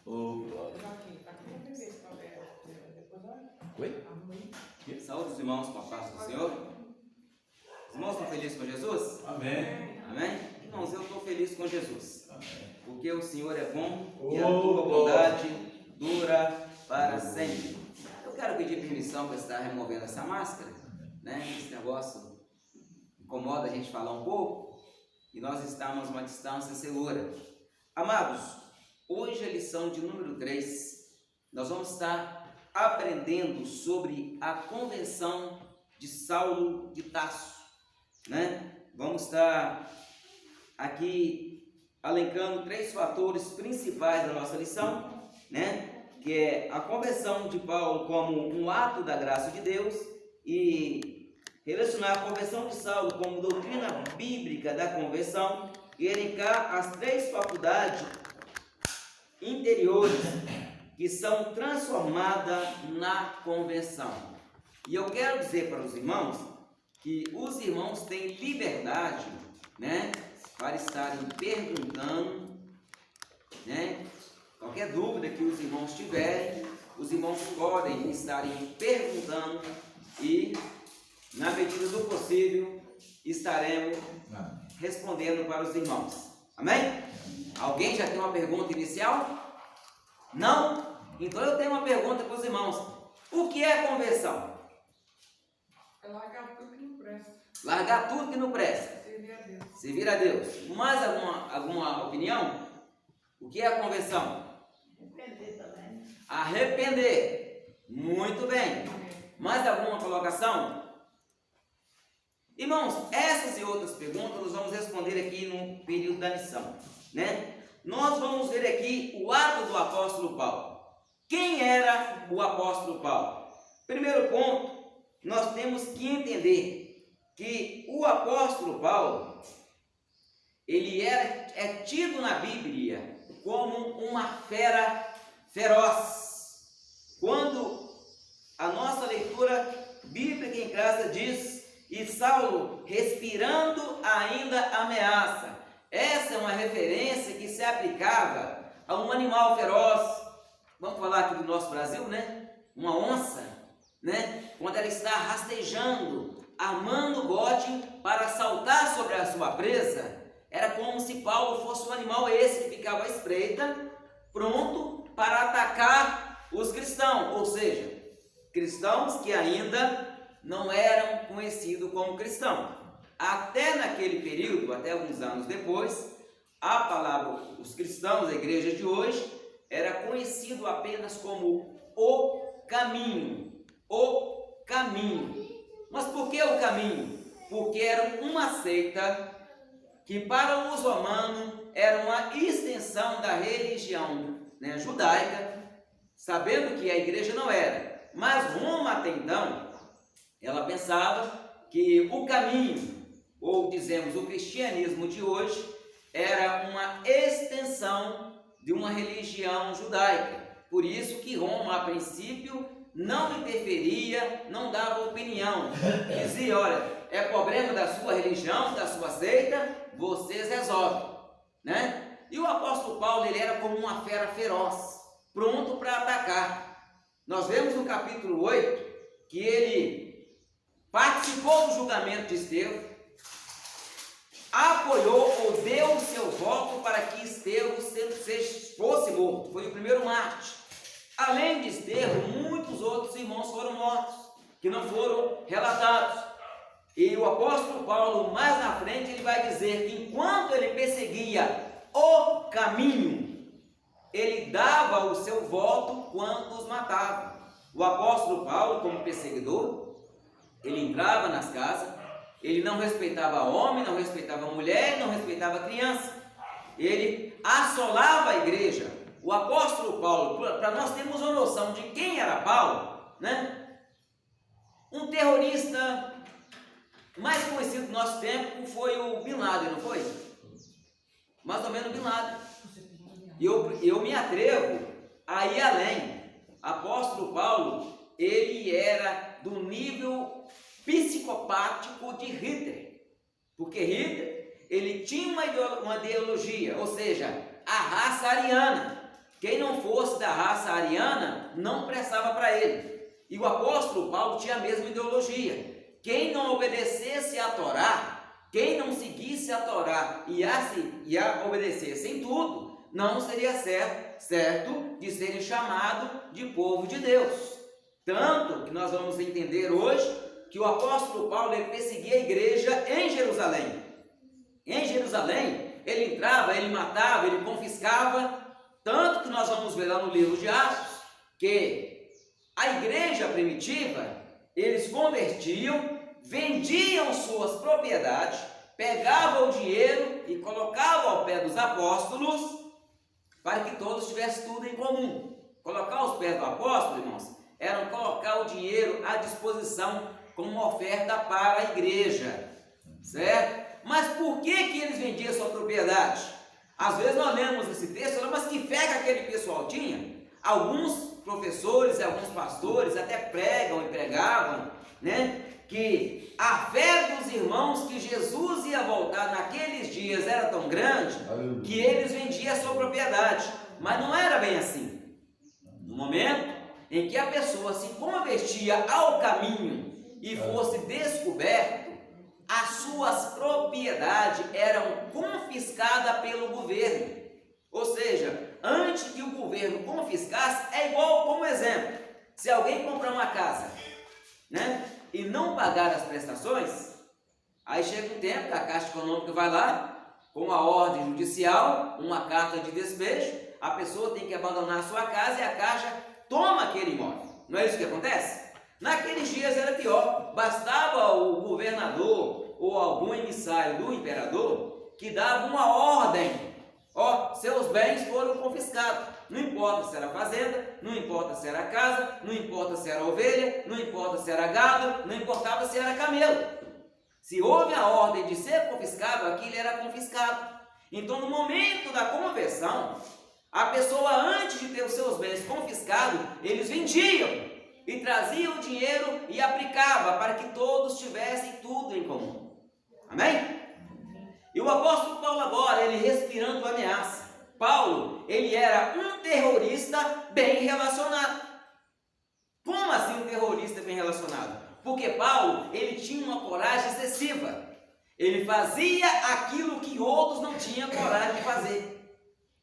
Oh, oi? Saúde os irmãos com a paz do Senhor. Os irmãos estão felizes com Jesus? Amém. Amém? Irmãos, eu estou feliz com Jesus. Amém. Porque o Senhor é bom e a tua bondade dura para sempre. Eu quero pedir permissão para estar removendo essa máscara, né? Esse negócio incomoda a gente falar um pouco e nós estamos a uma distância segura. Amados, hoje a lição de número 3, nós vamos estar aprendendo sobre a conversão de Saulo de Tarso, né? Vamos estar aqui elencando 3 fatores principais da nossa lição, né? Que é a conversão de Paulo como um ato da graça de Deus e relacionar a conversão de Saulo como doutrina bíblica da conversão e elencar as 3 faculdades interiores que são transformadas na conversão. E eu quero dizer para os irmãos que os irmãos têm liberdade, né, para estarem perguntando, né, qualquer dúvida que os irmãos tiverem, os irmãos podem estarem perguntando e, na medida do possível, estaremos respondendo para os irmãos. Amém? Alguém já tem uma pergunta inicial? Não? Então eu tenho uma pergunta para os irmãos. O que é conversão? É largar tudo que não presta. Largar tudo que não presta. Servir a Deus. Servir a Deus. Mais alguma opinião? O que é a conversão? Arrepender também. Arrepender. Muito bem. Mais alguma colocação? Irmãos, essas e outras perguntas nós vamos responder aqui no período da lição, né? Nós vamos ver aqui o ato do apóstolo Paulo. Quem era o apóstolo Paulo? Primeiro ponto, nós temos que entender que o apóstolo Paulo, ele é tido na Bíblia como uma fera feroz. Quando a nossa leitura bíblica em casa diz, e Saulo respirando ainda ameaça. Essa é uma referência que se aplicava a um animal feroz. Vamos falar aqui do nosso Brasil, né? Uma onça, né? Quando ela está rastejando, armando o bote para saltar sobre a sua presa, era como se Paulo fosse um animal esse que ficava à espreita, pronto para atacar os cristãos, ou seja, cristãos que ainda não eram conhecidos como cristãos. Até naquele período, até alguns anos depois, a palavra, os cristãos, a igreja de hoje, era conhecido apenas como o caminho. O caminho. Mas por que o caminho? Porque era uma seita que para os romanos era uma extensão da religião, né, judaica, sabendo que a igreja não era. Mas Roma até então, ela pensava que o caminho, ou dizemos o cristianismo de hoje, era uma extensão de uma religião judaica. Por isso que Roma, a princípio, não interferia, não dava opinião. Dizia, olha, é problema da sua religião, da sua seita, vocês resolvem, né? E o apóstolo Paulo, ele era como uma fera feroz, pronto para atacar. Nós vemos no capítulo 8 que ele participou do julgamento de Estevão, apoiou ou deu o seu voto para que Estevão fosse morto. Foi o primeiro mártir. Além de Estevão, muitos outros irmãos foram mortos, que não foram relatados. E o apóstolo Paulo, mais na frente, ele vai dizer que enquanto ele perseguia o caminho, ele dava o seu voto quando os matava. O apóstolo Paulo, como perseguidor, ele entrava nas casas, ele não respeitava homem, não respeitava mulher, não respeitava criança. Ele assolava a igreja. O apóstolo Paulo, para nós termos uma noção de quem era Paulo, né? Um terrorista mais conhecido do nosso tempo foi o Bin Laden, não foi? Mais ou menos o Bin Laden. E eu me atrevo a ir além. Apóstolo Paulo, ele era do nível psicopático de Hitler, porque Hitler, ele tinha uma ideologia, ou seja, a raça ariana, quem não fosse da raça ariana não prestava para ele. E o apóstolo Paulo tinha a mesma ideologia. Quem não obedecesse à Torá, quem não seguisse a Torá e a obedecesse em tudo, não seria certo de serem chamado de povo de Deus. Tanto que nós vamos entender hoje que o apóstolo Paulo ele perseguia a igreja em Jerusalém. Em Jerusalém, ele entrava, ele matava, ele confiscava, tanto que nós vamos ver lá no livro de Atos, que a igreja primitiva, eles convertiam, vendiam suas propriedades, pegavam o dinheiro e colocavam ao pé dos apóstolos, para que todos tivessem tudo em comum. Colocar aos pés do apóstolo, irmãos, era colocar o dinheiro à disposição como uma oferta para a igreja, certo? Mas por que eles vendiam sua propriedade? Às vezes nós lemos esse texto e falamos, mas que fé que aquele pessoal tinha? Alguns professores e alguns pastores até pregam e pregavam, né, que a fé dos irmãos que Jesus ia voltar naqueles dias era tão grande que eles vendiam a sua propriedade. Mas não era bem assim. No momento em que a pessoa se convertia ao caminho e fosse descoberto, as suas propriedades eram confiscadas pelo governo. Ou seja, antes que o governo confiscasse, é igual, como exemplo, se alguém comprar uma casa, né, e não pagar as prestações, aí chega um tempo que a Caixa Econômica vai lá, com a ordem judicial, uma carta de despejo, a pessoa tem que abandonar a sua casa e a Caixa toma aquele imóvel. Não é isso que acontece? Naqueles dias era pior, bastava o governador ou algum emissário do imperador que dava uma ordem, seus bens foram confiscados, não importa se era fazenda, não importa se era casa, não importa se era ovelha, não importa se era gado, não importava se era camelo, se houve a ordem de ser confiscado, aquilo era confiscado. Então no momento da conversão, a pessoa antes de ter os seus bens confiscados, eles vendiam e traziam o dinheiro e aplicava para que todos tivessem tudo em comum. Amém? E o apóstolo Paulo agora, ele respirando ameaça. Paulo, ele era um terrorista bem relacionado. Como assim um terrorista bem relacionado? Porque Paulo, ele tinha uma coragem excessiva. Ele fazia aquilo que outros não tinham coragem de fazer.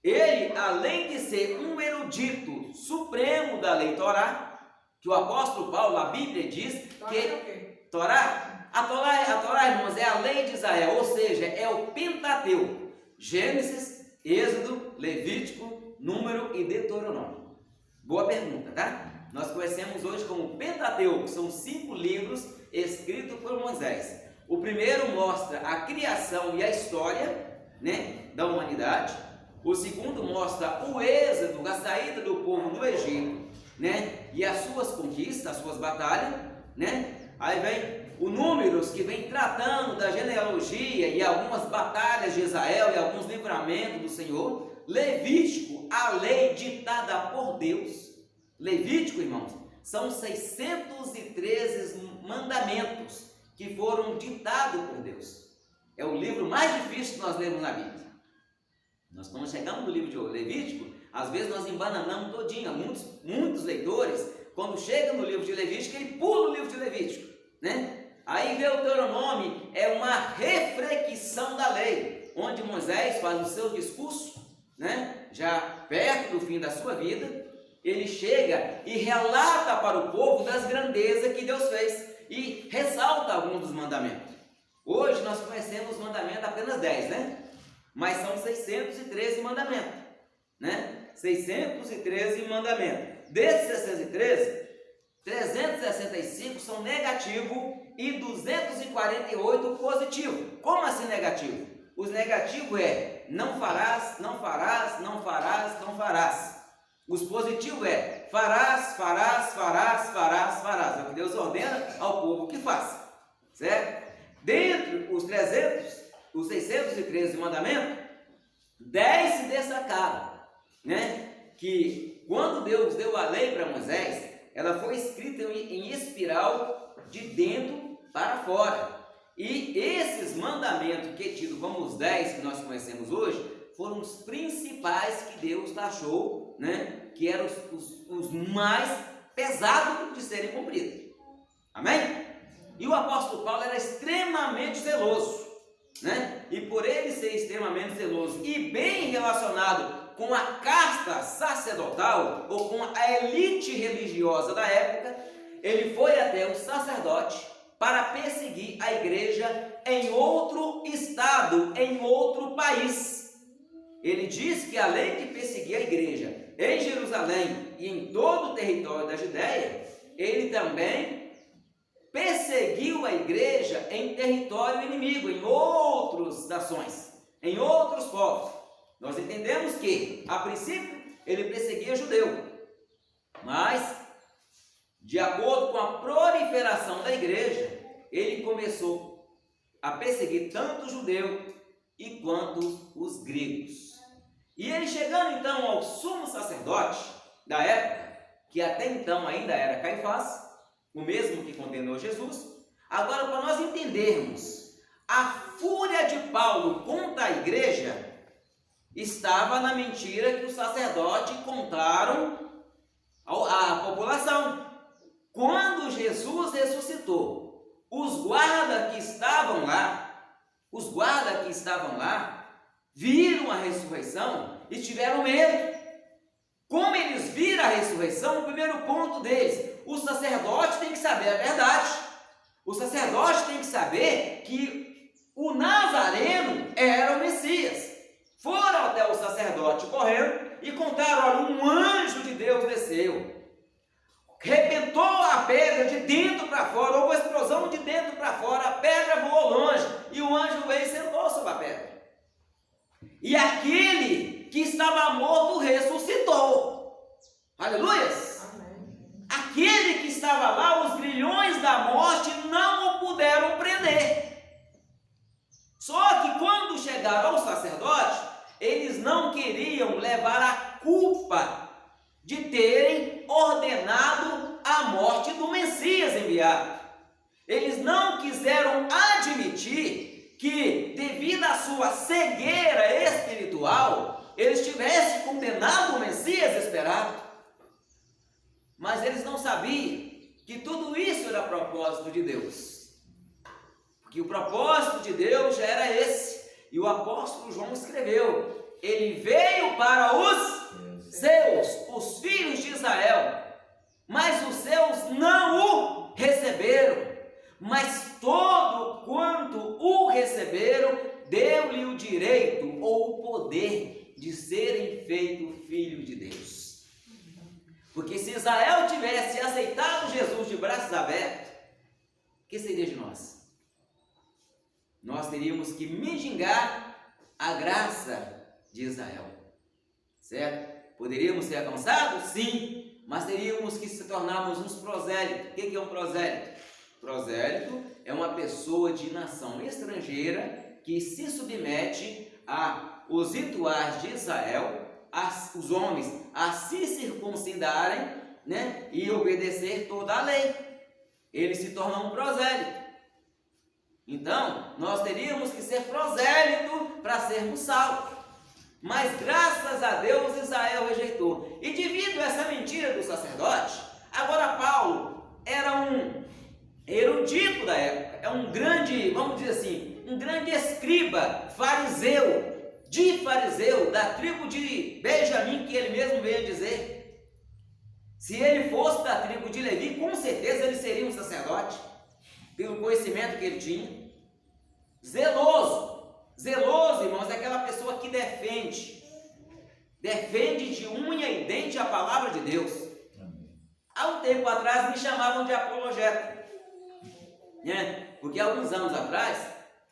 Ele, além de ser um erudito supremo da lei Torá, que o apóstolo Paulo, a Bíblia diz que a Torá, irmãos, é a lei de Israel, ou seja, é o Pentateuco, Gênesis, Êxodo, Levítico, Número e Deuteronômio. Boa pergunta, tá? Nós conhecemos hoje como Pentateuco, são 5 livros escritos por Moisés. O primeiro mostra a criação e a história, né, da humanidade. O segundo mostra o êxodo, a saída do povo do Egito, né, e as suas conquistas, as suas batalhas, né? Aí vem o Números, que vem tratando da genealogia e algumas batalhas de Israel e alguns livramentos do Senhor. Levítico, a lei ditada por Deus. Levítico, irmãos, são 613 mandamentos que foram ditados por Deus. É o livro mais difícil que nós lemos na Bíblia. Nós estamos chegando no livro de Levítico, às vezes nós embananamos todinho. Muitos leitores, quando chegam no livro de Levítico, ele pula o livro de Levítico, né? Aí Deuteronômio é uma reflexão da lei, onde Moisés faz o seu discurso, né? Já perto do fim da sua vida, ele chega e relata para o povo das grandezas que Deus fez e ressalta alguns dos mandamentos. Hoje nós conhecemos os mandamentos apenas 10, né? Mas são 613 mandamentos, né? 613 mandamentos. Desses 613, 365 são negativos e 248 positivos. Como assim negativo? Os negativos é não farás, não farás, não farás, não farás. Os positivos é farás, farás, farás, farás, farás. É o que Deus ordena ao povo que faça, certo? Dentre os 613 mandamentos, 10 se destacaram, né? Que quando Deus deu a lei para Moisés, ela foi escrita em espiral de dentro para fora. E esses mandamentos que é tido como os 10 que nós conhecemos hoje, foram os principais que Deus taxou, né? Que eram os mais pesados de serem cumpridos. Amém? E o apóstolo Paulo era extremamente zeloso, né? E por ele ser extremamente zeloso e bem relacionado com a casta sacerdotal ou com a elite religiosa da época, ele foi até o sacerdote para perseguir a igreja em outro estado, em outro país. Ele diz que além de perseguir a igreja em Jerusalém e em todo o território da Judéia, ele também perseguiu a igreja em território inimigo, em outras nações, em outros povos. Nós entendemos que, a princípio, ele perseguia judeu, mas, de acordo com a proliferação da igreja, ele começou a perseguir tanto o judeu e quanto os gregos. E ele chegando então ao sumo sacerdote da época, que até então ainda era Caifás, o mesmo que condenou Jesus. Agora, para nós entendermos, a fúria de Paulo contra a igreja estava na mentira que os sacerdotes contaram à população. Quando Jesus ressuscitou, os guardas que estavam lá, viram a ressurreição e tiveram medo. Como eles viram a ressurreição, o primeiro ponto deles, o sacerdote tem que saber a verdade. O sacerdote tem que saber que o Nazareno era o Messias. Foram até o sacerdote correndo e contaram: olha, um anjo de Deus desceu, arrebentou a pedra de dentro para fora, houve uma explosão de dentro para fora, a pedra voou longe e o anjo veio e sentou sobre a pedra. E aquele que estava morto ressuscitou. Aleluias! Amém. Aquele que estava lá, os grilhões da morte não o puderam prender. Só que quando chegaram ao sacerdote, eles não queriam levar a culpa de terem ordenado a morte do Messias enviado. Eles não quiseram admitir que, devido à sua cegueira espiritual, eles tivessem condenado o Messias esperado. Mas eles não sabiam que tudo isso era propósito de Deus. Que o propósito de Deus já era esse. E o apóstolo João escreveu: ele veio para os seus, os filhos de Israel, mas os seus não o receberam. Mas todo quanto o receberam, deu-lhe o direito ou o poder de serem feitos filhos de Deus. Porque se Israel tivesse aceitado Jesus de braços abertos, o que seria de nós? Nós teríamos que mendigar a graça de Israel, certo? Poderíamos ser alcançados? Sim, mas teríamos que se tornarmos uns prosélitos. O que é um prosélito? Prosélito é uma pessoa de nação estrangeira que se submete aos rituais de Israel, os homens a se circuncidarem, né, e obedecer toda a lei. Ele se torna um prosélito. Então, nós teríamos que ser prosélito para sermos salvos. Mas graças a Deus Israel rejeitou. E devido a essa mentira do sacerdote, agora Paulo era um erudito da época, é um grande, vamos dizer assim, um grande escriba, fariseu, da tribo de Benjamim, que ele mesmo veio dizer. Se ele fosse da tribo de Levi, com certeza ele seria um sacerdote, pelo conhecimento que ele tinha. Zeloso, irmãos, é aquela pessoa que defende de unha e dente a palavra de Deus. Há um tempo atrás me chamavam de apologeta, né? Porque há alguns anos atrás,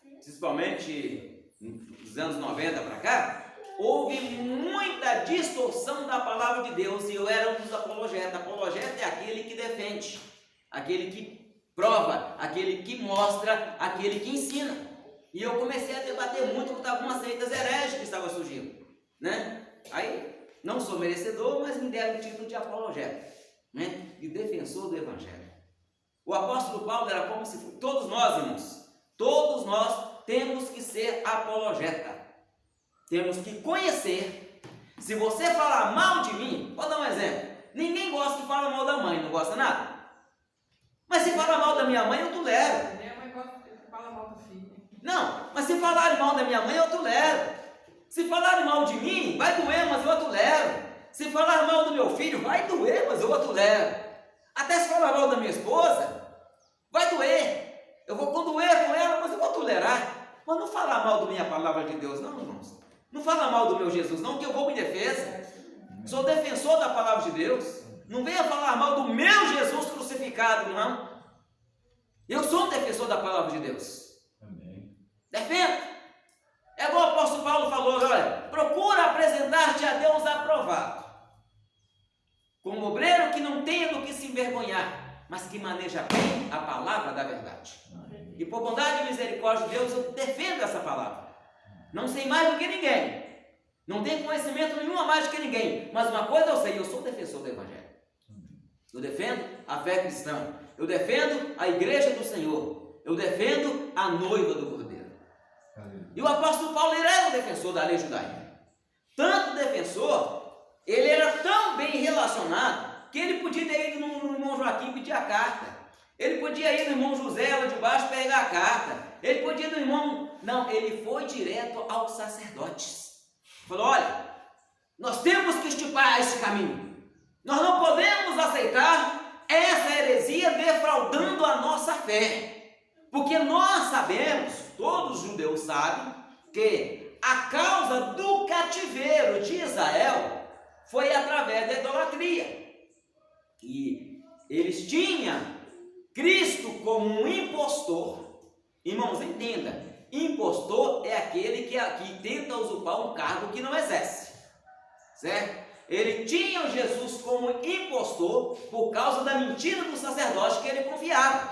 principalmente nos anos 90 para cá, houve muita distorção da palavra de Deus e eu era um dos apologetas. Apologeta é aquele que defende, aquele que prova, aquele que mostra, aquele que ensina. E eu comecei a debater muito com algumas seitas heréticas que estavam surgindo, né? Aí, não sou merecedor, mas me deram o título de apologeta, né? E defensor do evangelho. O apóstolo Paulo era como se todos nós, irmãos, todos nós temos que ser apologeta. Temos que conhecer. Se você falar mal de mim, vou dar um exemplo. Ninguém gosta que fala mal da mãe, não gosta nada? Mas se falar mal da minha mãe, eu tolero. Minha mãe gosta que fala mal do filho. Não, mas se falarem mal da minha mãe, eu tolero. Se falarem mal de mim, vai doer, mas eu tolero. Se falar mal do meu filho, vai doer, mas eu tolero. Até se falar mal da minha esposa, vai doer. Eu vou condoer com ela, mas eu vou tolerar. Mas não falar mal da minha palavra de Deus, não, irmãos. Não fala mal do meu Jesus, não, que eu vou em defesa. Sou defensor da palavra de Deus. Não venha falar mal do meu Jesus crucificado, não. Eu sou um defensor da palavra de Deus. Amém. Defendo. É igual o apóstolo Paulo falou, olha, procura apresentar-te a Deus aprovado, como obreiro que não tenha do que se envergonhar, mas que maneja bem a palavra da verdade. E por bondade e misericórdia de Deus, eu defendo essa palavra. Não sei mais do que ninguém. Não tenho conhecimento nenhum a mais do que ninguém. Mas uma coisa eu sei, eu sou defensor do Evangelho. Eu defendo a fé cristã. Eu defendo a igreja do Senhor. Eu defendo a noiva do Cordeiro. E o apóstolo Paulo era o defensor da lei judaica. Tanto defensor, ele era tão bem relacionado, que ele podia ter ido no irmão Joaquim pedir a carta. Ele podia ir no irmão José lá de baixo pegar a carta. Ele podia ir no irmão... Não, ele foi direto aos sacerdotes. Falou, olha, nós temos que estipar esse caminho. Nós não podemos aceitar essa heresia defraudando a nossa fé. Porque nós sabemos, todos os judeus sabem, que a causa do cativeiro de Israel foi através da idolatria. E eles tinham Cristo como um impostor. Irmãos, entenda, impostor é aquele que tenta usurpar um cargo que não exerce, certo? Ele tinha Jesus como impostor por causa da mentira do sacerdote que ele confiava.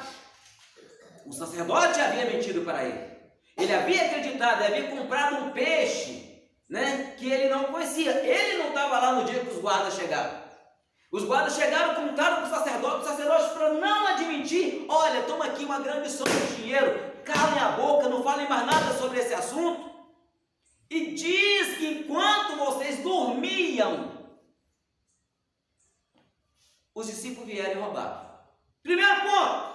O sacerdote havia mentido para ele. Ele havia acreditado, ele havia comprado um peixe, né, que ele não conhecia. Ele não estava lá no dia que os guardas chegaram. Os guardas chegaram, contaram para o sacerdote para não admitir, olha, toma aqui uma grande soma de dinheiro, calem a boca, não falem mais nada sobre esse assunto. E diz que enquanto vocês dormiam, os discípulos vieram e roubaram. Primeiro ponto,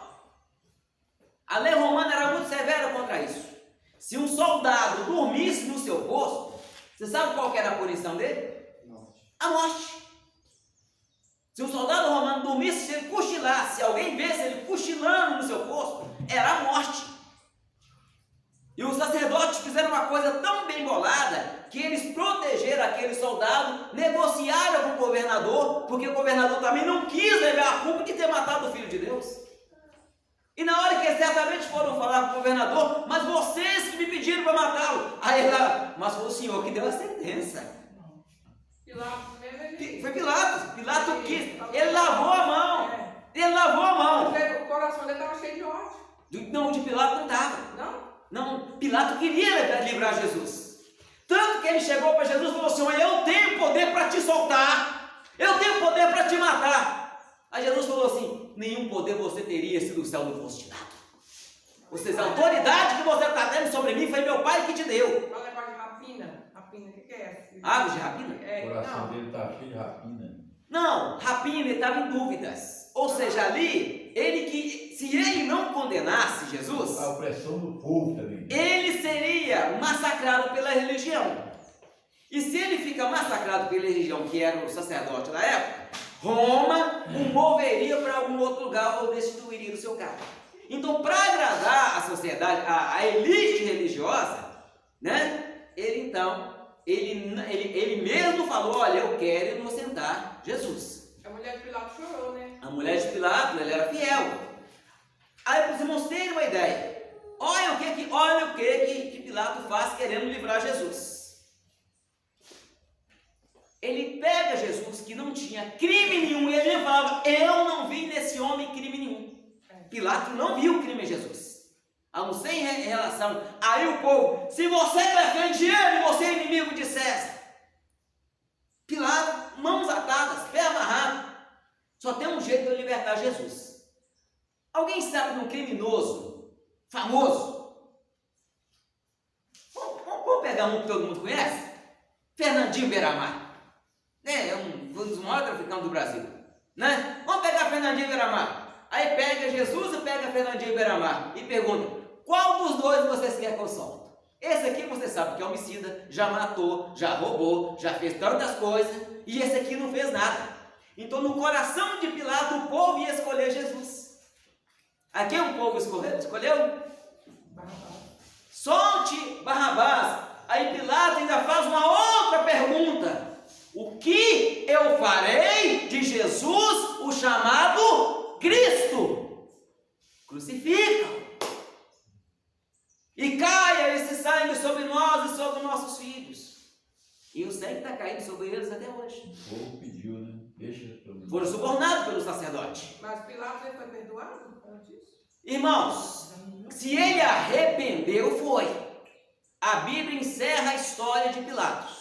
a lei romana era muito severa contra isso. Se um soldado dormisse no seu posto, você sabe qual que era a punição dele? A morte. Se um soldado romano dormisse, se ele cochilasse, se alguém visse ele cochilando no seu posto, era a morte. E os sacerdotes fizeram uma coisa tão bem bolada, que eles protegeram aquele soldado, negociaram com o governador, porque o governador também não quis levar a culpa de ter matado o Filho de Deus. E na hora que eles certamente foram falar para o governador, mas vocês que me pediram para matá-lo. Aí ela, mas foi o Senhor que deu a sentença. Pilatos mesmo, ele... Foi Pilatos. Pilatos quis. Ele lavou a mão. Ele lavou a mão. O coração dele estava cheio de ódio. Não, de Pilatos não estava. Não? Não, Pilatos queria livrar Jesus. Tanto que ele chegou para Jesus e falou assim, olha, eu tenho poder para te soltar. Eu tenho poder para te matar. Aí Jesus falou assim, nenhum poder você teria se do céu não fosse te dado. Ou seja, a autoridade que você está tendo sobre mim foi meu pai que te deu. Fala negócio de rapina. Rapina, o que é essa? Aves de rapina? É, O coração não. dele está cheio de rapina. Não, rapina, ele estava em dúvidas. Ou seja, ali, se ele não condenasse Jesus, A opressão do povo também. ele seria massacrado pela religião. E se ele fica massacrado pela religião, que era o sacerdote da época, Roma o moveria para algum outro lugar ou destituiria do seu cargo. Então, para agradar a sociedade, a elite religiosa, né, ele mesmo falou, olha, eu quero inocentar Jesus. A mulher de Pilatos chorou, né? A mulher de Pilatos, ela era fiel. Aí para os irmãos terem uma ideia, olha o que Pilatos faz querendo livrar Jesus. Ele pega Jesus que não tinha crime nenhum e ele falava, eu não vi nesse homem crime nenhum. Pilatos não viu crime em Jesus, a não ser em relação. Aí o povo, se você defende ele, você é inimigo de César. Pilatos, mãos atadas, pé amarrado. Só tem um jeito de eu libertar Jesus. Alguém sabe de um criminoso famoso? Vamos pegar um que todo mundo conhece? Fernandinho Beiramar, né? É um dos maiores traficantes do Brasil, né? Vamos pegar Fernandinho Beiramar. Aí pega Jesus e pega Fernandinho Beiramar e pergunta: qual dos dois vocês querem que eu solte? Esse aqui você sabe que é homicida, já matou, já roubou, já fez tantas coisas, e esse aqui não fez nada. Então no coração de Pilato o povo ia escolher Jesus. A quem o povo escolheu? Solte Barrabás. Aí Pilato ainda faz uma outra pergunta: o que eu farei de Jesus, o chamado Cristo? Crucificam. E caia esse sangue sobre nós e sobre nossos filhos. E o sangue está caindo sobre eles até hoje. O povo pediu, né? Deixa todo. Foram subornados pelo sacerdote. Mas Pilatos ele foi perdoado antes? Irmãos, se ele arrependeu, foi. A Bíblia encerra a história de Pilatos.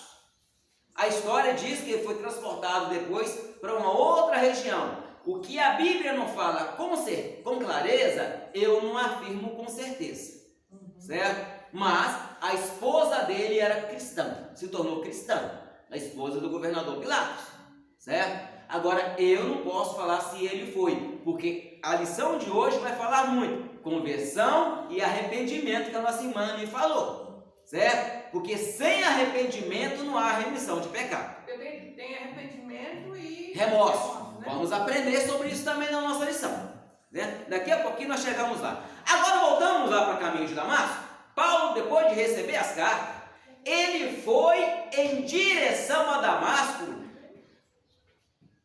A história diz que ele foi transportado depois para uma outra região. O que a Bíblia não fala com clareza, eu não afirmo com certeza. Certo? Mas a esposa dele era cristã, se tornou cristã, a esposa do governador Pilatos. Certo? Agora, eu não posso falar se ele foi, porque a lição de hoje vai falar muito conversão e arrependimento, que a nossa irmã me falou, certo? Porque sem arrependimento não há remissão de pecado. Tem arrependimento e remorso. né? Vamos aprender sobre isso também na nossa lição, né? Daqui a pouquinho nós chegamos lá. Agora voltamos lá para o caminho de Damasco. Paulo, depois de receber as cartas, ele foi em direção a Damasco.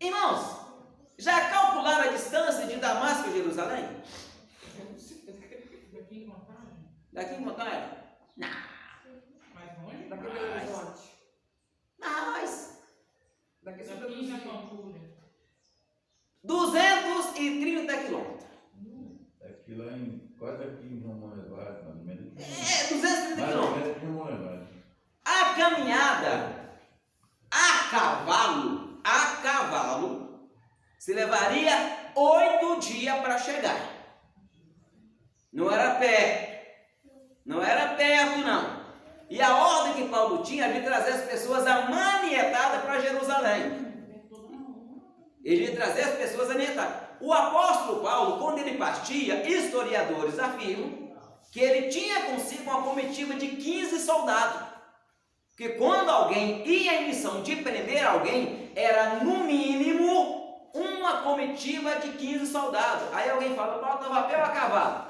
Irmãos, já calcularam a distância de Damasco a Jerusalém? Daqui em Contagem? Daqui em Contagem? Não. Mais longe? Daqui do Horizonte. Mas Daqui Daqui na Pampulha. 230 quilômetros. Aqui lá quase aqui em João Levado, mais ou menos. 230 Mais ou quilômetros. menos em João Levado. A caminhada a cavalo, se levaria 8 dias para chegar. Não era perto não. E a ordem que Paulo tinha era de trazer as pessoas amanietadas para Jerusalém. Ele ia trazer as pessoas amanietadas. O apóstolo Paulo, quando ele partia, historiadores afirmam que ele tinha consigo uma comitiva de 15 soldados. Porque quando alguém ia em missão de prender alguém, era no mínimo uma comitiva de 15 soldados. Aí alguém fala: Paulo estava a pé ou a cavalo?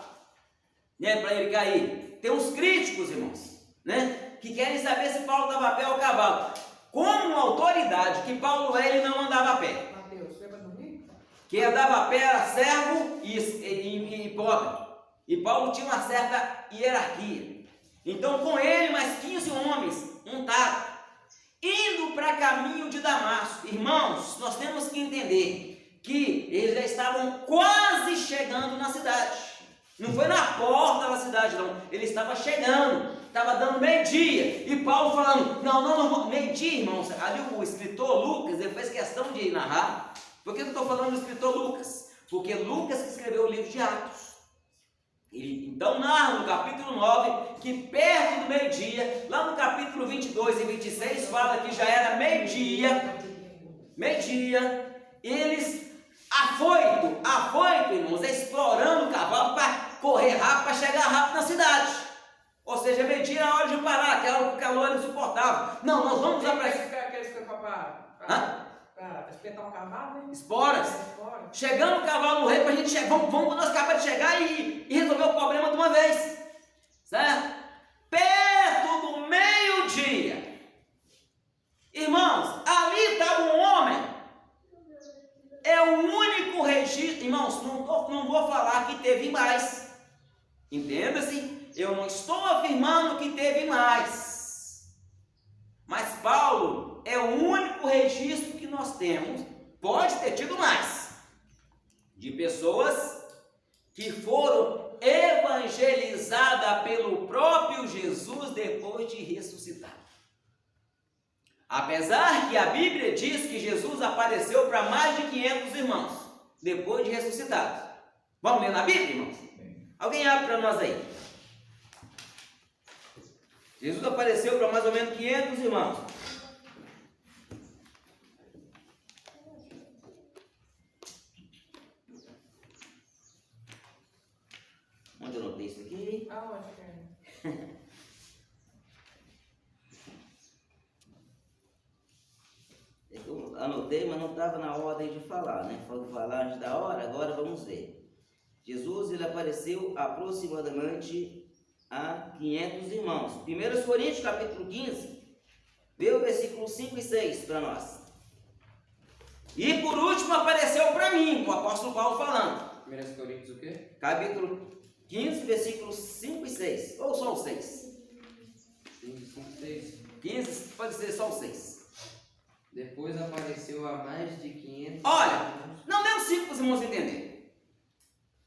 Né, para ele cair. Tem uns críticos, irmãos, né, que querem saber se Paulo estava a pé ou a cavalo. Como autoridade que Paulo é, ele não andava a pé. Mateus, foi para dormir? Quem andava a pé era servo e pobre. E Paulo tinha uma certa hierarquia. Então, com ele, mais 15 homens montados, indo para caminho de Damasco. Irmãos, nós temos que entender que eles já estavam quase chegando na cidade. Não foi na porta da cidade, não. Ele estava chegando, estava dando meio-dia. E Paulo falando: não, meio-dia, irmãos. Ali o escritor Lucas, ele fez questão de narrar. Por que eu estou falando do escritor Lucas? Porque Lucas que escreveu o livro de Atos. Ele então narra no capítulo 9 que perto do meio-dia, lá no capítulo 22 e 26, fala que já era meio-dia, eles afoito, irmãos, explorando o cavalo para correr rápido, para chegar rápido na cidade. Ou seja, meio-dia era a hora de parar, que era o calor insuportável. Não, nós vamos lá para Aqueles que foi para espetar um cavalo, né? esporas. Fora. Chegando o cavalo no rei, para a gente chegar, vamos nós acabar de chegar e resolver o problema de uma vez, certo? Perto do meio-dia, irmãos, ali estava um homem, é o único registro, irmãos, não vou falar que teve mais, entenda-se, eu não estou afirmando que teve mais, mas Paulo é o único registro que nós temos, pode ter tido mais, de pessoas que foram evangelizadas pelo próprio Jesus depois de ressuscitar. Apesar que a Bíblia diz que Jesus apareceu para mais de 500 irmãos depois de ressuscitado. Vamos ler na Bíblia, irmãos? Alguém abre para nós aí. Jesus apareceu para mais ou menos 500 irmãos. aqui? Aonde, cara? Eu anotei, mas não estava na ordem de falar, né? Falou falar antes da hora, agora vamos ver. Jesus, ele apareceu aproximadamente a 500 irmãos. 1 Coríntios, capítulo 15, vê o versículo 5 e 6 para nós. E por último apareceu para mim, o apóstolo Paulo falando. 1 Coríntios o quê? Capítulo 15, versículos 5 e 6. Ou só o 6? 5, 6. 15, pode ser só o 6. Depois apareceu a mais de 500 Olha, irmãos, não deu 5 para os irmãos entenderem.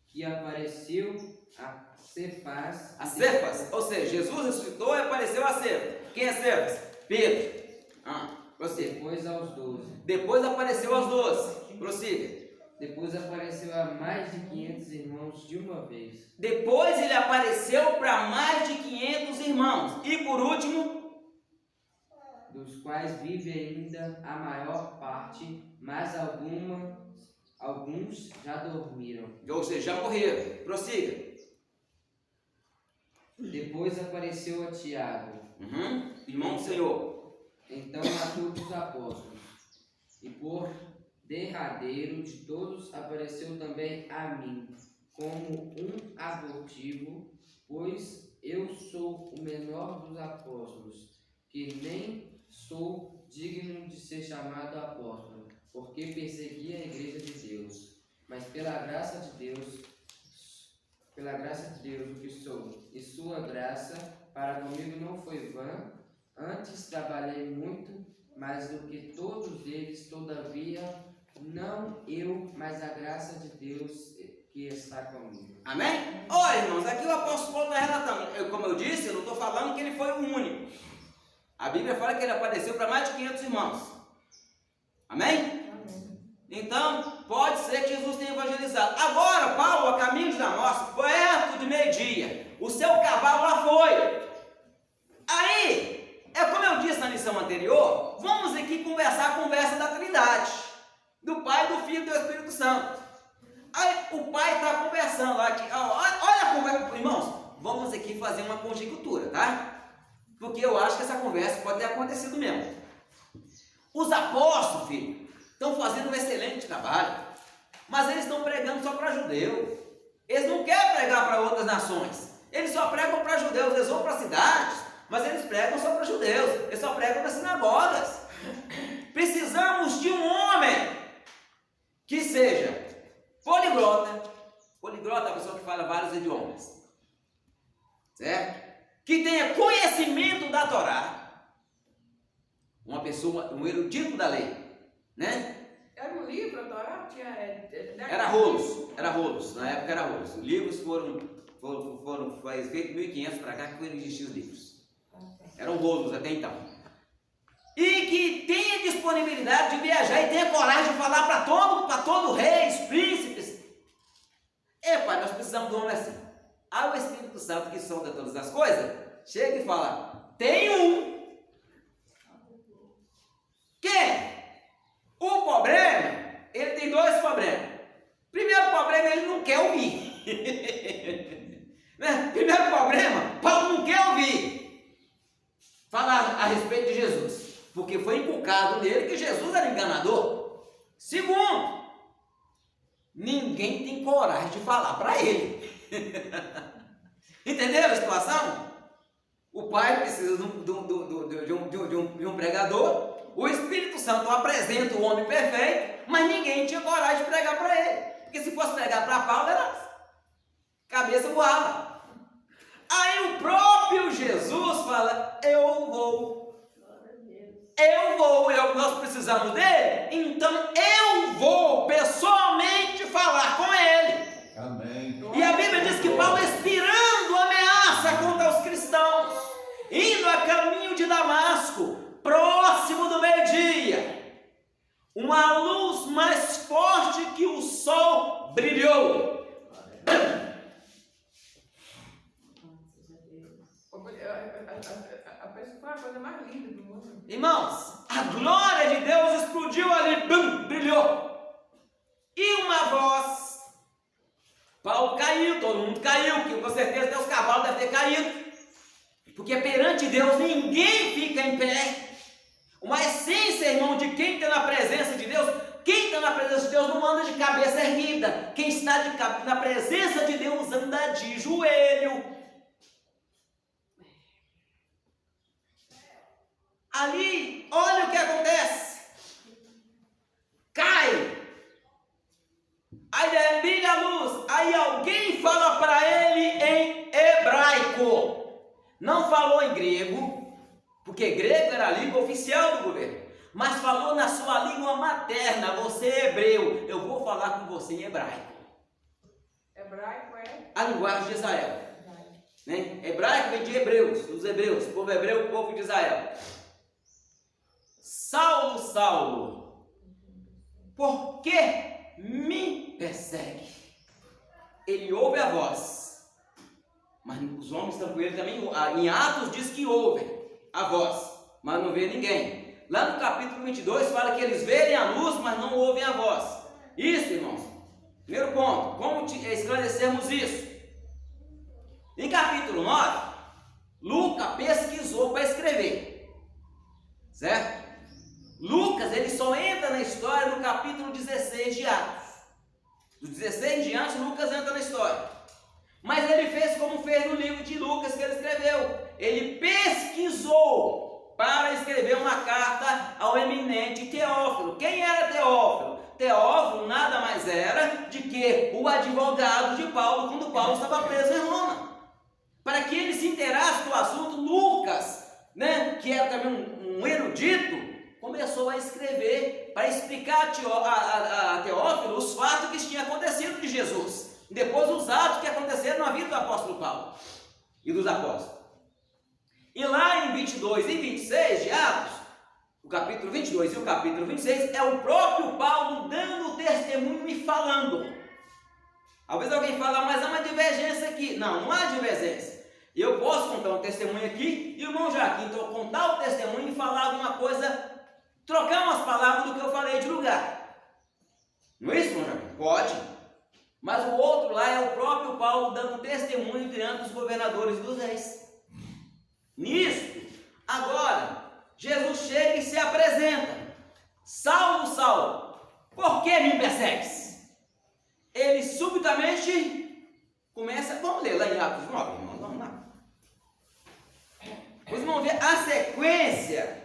que apareceu a Cefas. A Cefas, ou seja, Jesus ressuscitou e apareceu a Cefas. Quem é Cefas? Pedro. Prossiga. Depois aos 12. Depois apareceu aos 12. Prossiga. Depois apareceu a mais de 500 irmãos de uma vez. Depois ele apareceu para mais de 500 irmãos. E por último, Dos quais vive ainda a maior parte, mas alguns já dormiram. ou seja, já morreram. Prossiga. Depois apareceu a Tiago, Irmão do Senhor. então a todos os apóstolos. E por derradeiro de todos apareceu também a mim, como um abortivo, pois eu sou o menor dos apóstolos, que nem sou digno de ser chamado apóstolo, porque persegui a igreja de Deus. Mas pela graça de Deus o que sou, e sua graça para comigo não foi vã. Antes trabalhei muito, mais do que todos eles, todavia, não eu, mas a graça de Deus que está comigo. Amém? Olha, irmãos, aqui o apóstolo Paulo está relatando. Como eu disse, eu não estou falando que ele foi o único. A Bíblia fala que ele apareceu para mais de 500 irmãos. Amém? Amém. Então, pode ser que Jesus tenha evangelizado. Agora, Paulo, a caminho de Damasco, perto de meio-dia, o seu cavalo lá foi. Aí, é como eu disse na lição anterior, vamos aqui conversar a conversa da Trindade, do Pai, do Filho e do Espírito Santo. Aí, o Pai está conversando lá, olha a conversa, irmãos, vamos aqui fazer uma conjectura, tá? Porque eu acho que essa conversa pode ter acontecido mesmo. Os apóstolos, filho, estão fazendo um excelente trabalho, mas eles estão pregando só para judeus. Eles não querem pregar para outras nações. Eles só pregam para judeus. Eles vão para cidades, mas eles pregam só para judeus. Eles só pregam nas sinagogas. Precisamos de um homem que seja poliglota. Poliglota é a pessoa que fala vários idiomas, certo? Que tenha conhecimento da Torá, uma pessoa, um erudito da lei, né? Era um livro, a Torá? Era rolos, na época era rolos. Os livros foram feitos em 1500 para cá que foram existir os livros. Eram rolos até então. E que tenha disponibilidade de viajar e tenha coragem de falar para todo reis, príncipes. Pai, nós precisamos de um homem assim. Aí o Espírito Santo, que sonda todas as coisas, chega e fala: tem um. Quem? O problema, ele tem dois problemas. Primeiro problema, ele não quer ouvir. Né? Primeiro problema, Paulo não quer ouvir falar a respeito de Jesus, porque foi inculcado nele que Jesus era enganador. Segundo, ninguém tem coragem de falar para ele. Entenderam a situação? O pai precisa de um pregador. O Espírito Santo apresenta o homem perfeito, mas ninguém tinha coragem de pregar para ele. Porque se fosse pregar para Paulo, era cabeça voava. Aí o próprio Jesus fala: eu vou, nós precisamos dele, então eu vou pessoalmente falar com ele. Amém. E a Bíblia diz que Paulo, expirando ameaça contra os cristãos, indo a caminho de Damasco, próximo do meio-dia, uma luz mais forte que o sol brilhou. Foi a coisa mais linda do mundo. Irmãos, a glória de Deus explodiu ali, brilhou. E uma voz Paulo caiu, todo mundo caiu, que com certeza até os cavalos devem ter caído. Porque perante Deus ninguém fica em pé. Uma essência, irmão, de quem está na presença de Deus, quem está na presença de Deus não anda de cabeça erguida. Quem está na presença de Deus anda de joelho. Ali, olha o que acontece. Cai. Aí brilha a luz. Aí alguém fala para ele em hebraico. Não falou em grego, porque grego era a língua oficial do governo. Mas falou na sua língua materna. Você é hebreu. Eu vou falar com você em hebraico. Hebraico é? A linguagem de Israel. Né? Hebraico vem de hebreus, dos hebreus, povo hebreu, povo de Israel. Saulo, Saulo, por que me persegue? Ele ouve a voz, mas os homens estão com ele também. Em Atos diz que ouvem a voz, mas não vê ninguém. Lá no capítulo 22 fala que eles veem a luz, mas não ouvem a voz. Isso, irmãos, primeiro ponto. Como esclarecermos isso? Em capítulo 9, Lucas pesquisou para escrever, certo? Lucas, ele só entra na história no capítulo 16 de Atos. Do 16 em diante, Lucas entra na história. Mas ele fez como fez no livro de Lucas que ele escreveu. Ele pesquisou para escrever uma carta ao eminente Teófilo. Quem era Teófilo? Teófilo nada mais era de que o advogado de Paulo quando Paulo estava preso em Roma. Para que ele se inteirasse do assunto, Lucas, né, que era também um erudito, começou a escrever para explicar a Teófilo os fatos que tinham acontecido de Jesus. Depois os atos que aconteceram na vida do apóstolo Paulo e dos apóstolos. E lá em 22 e 26 de Atos, o capítulo 22 e o capítulo 26, é o próprio Paulo dando testemunho e falando. Talvez alguém fale, mas há uma divergência aqui. Não, não há divergência. Eu posso contar um testemunho aqui, e o irmão Joaquim contar o testemunho e falar alguma coisa, trocar umas palavras do que eu falei de lugar. Não é isso, irmão Joaquim? Pode. Mas o outro lá é o próprio Paulo dando testemunho diante dos governadores e dos reis. Nisso, agora, Jesus chega e se apresenta. Saulo, Saulo, por que me persegues? Ele subitamente começa, vamos ler lá em Atos 9, irmão, vamos lá. Vocês vão ver a sequência,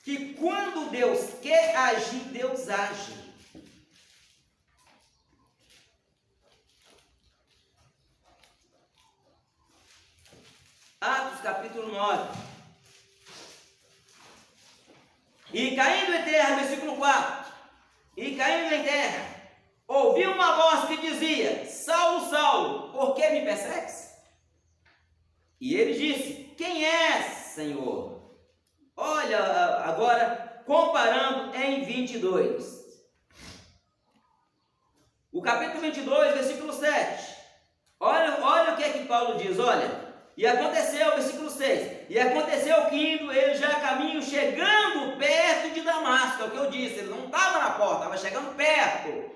que quando Deus quer agir, Deus age. Atos capítulo 9. E caindo em terra, versículo 4. E caindo em terra, ouvi uma voz que dizia: Saulo, Saulo, por que me persegues? E ele disse: quem és, Senhor? Olha agora, comparando em 22. O capítulo 22, versículo 7. Olha o que é que Paulo diz, olha. E aconteceu, versículo 6. E aconteceu que indo ele já a caminho, chegando perto de Damasco, é o que eu disse, ele não estava na porta, estava chegando perto.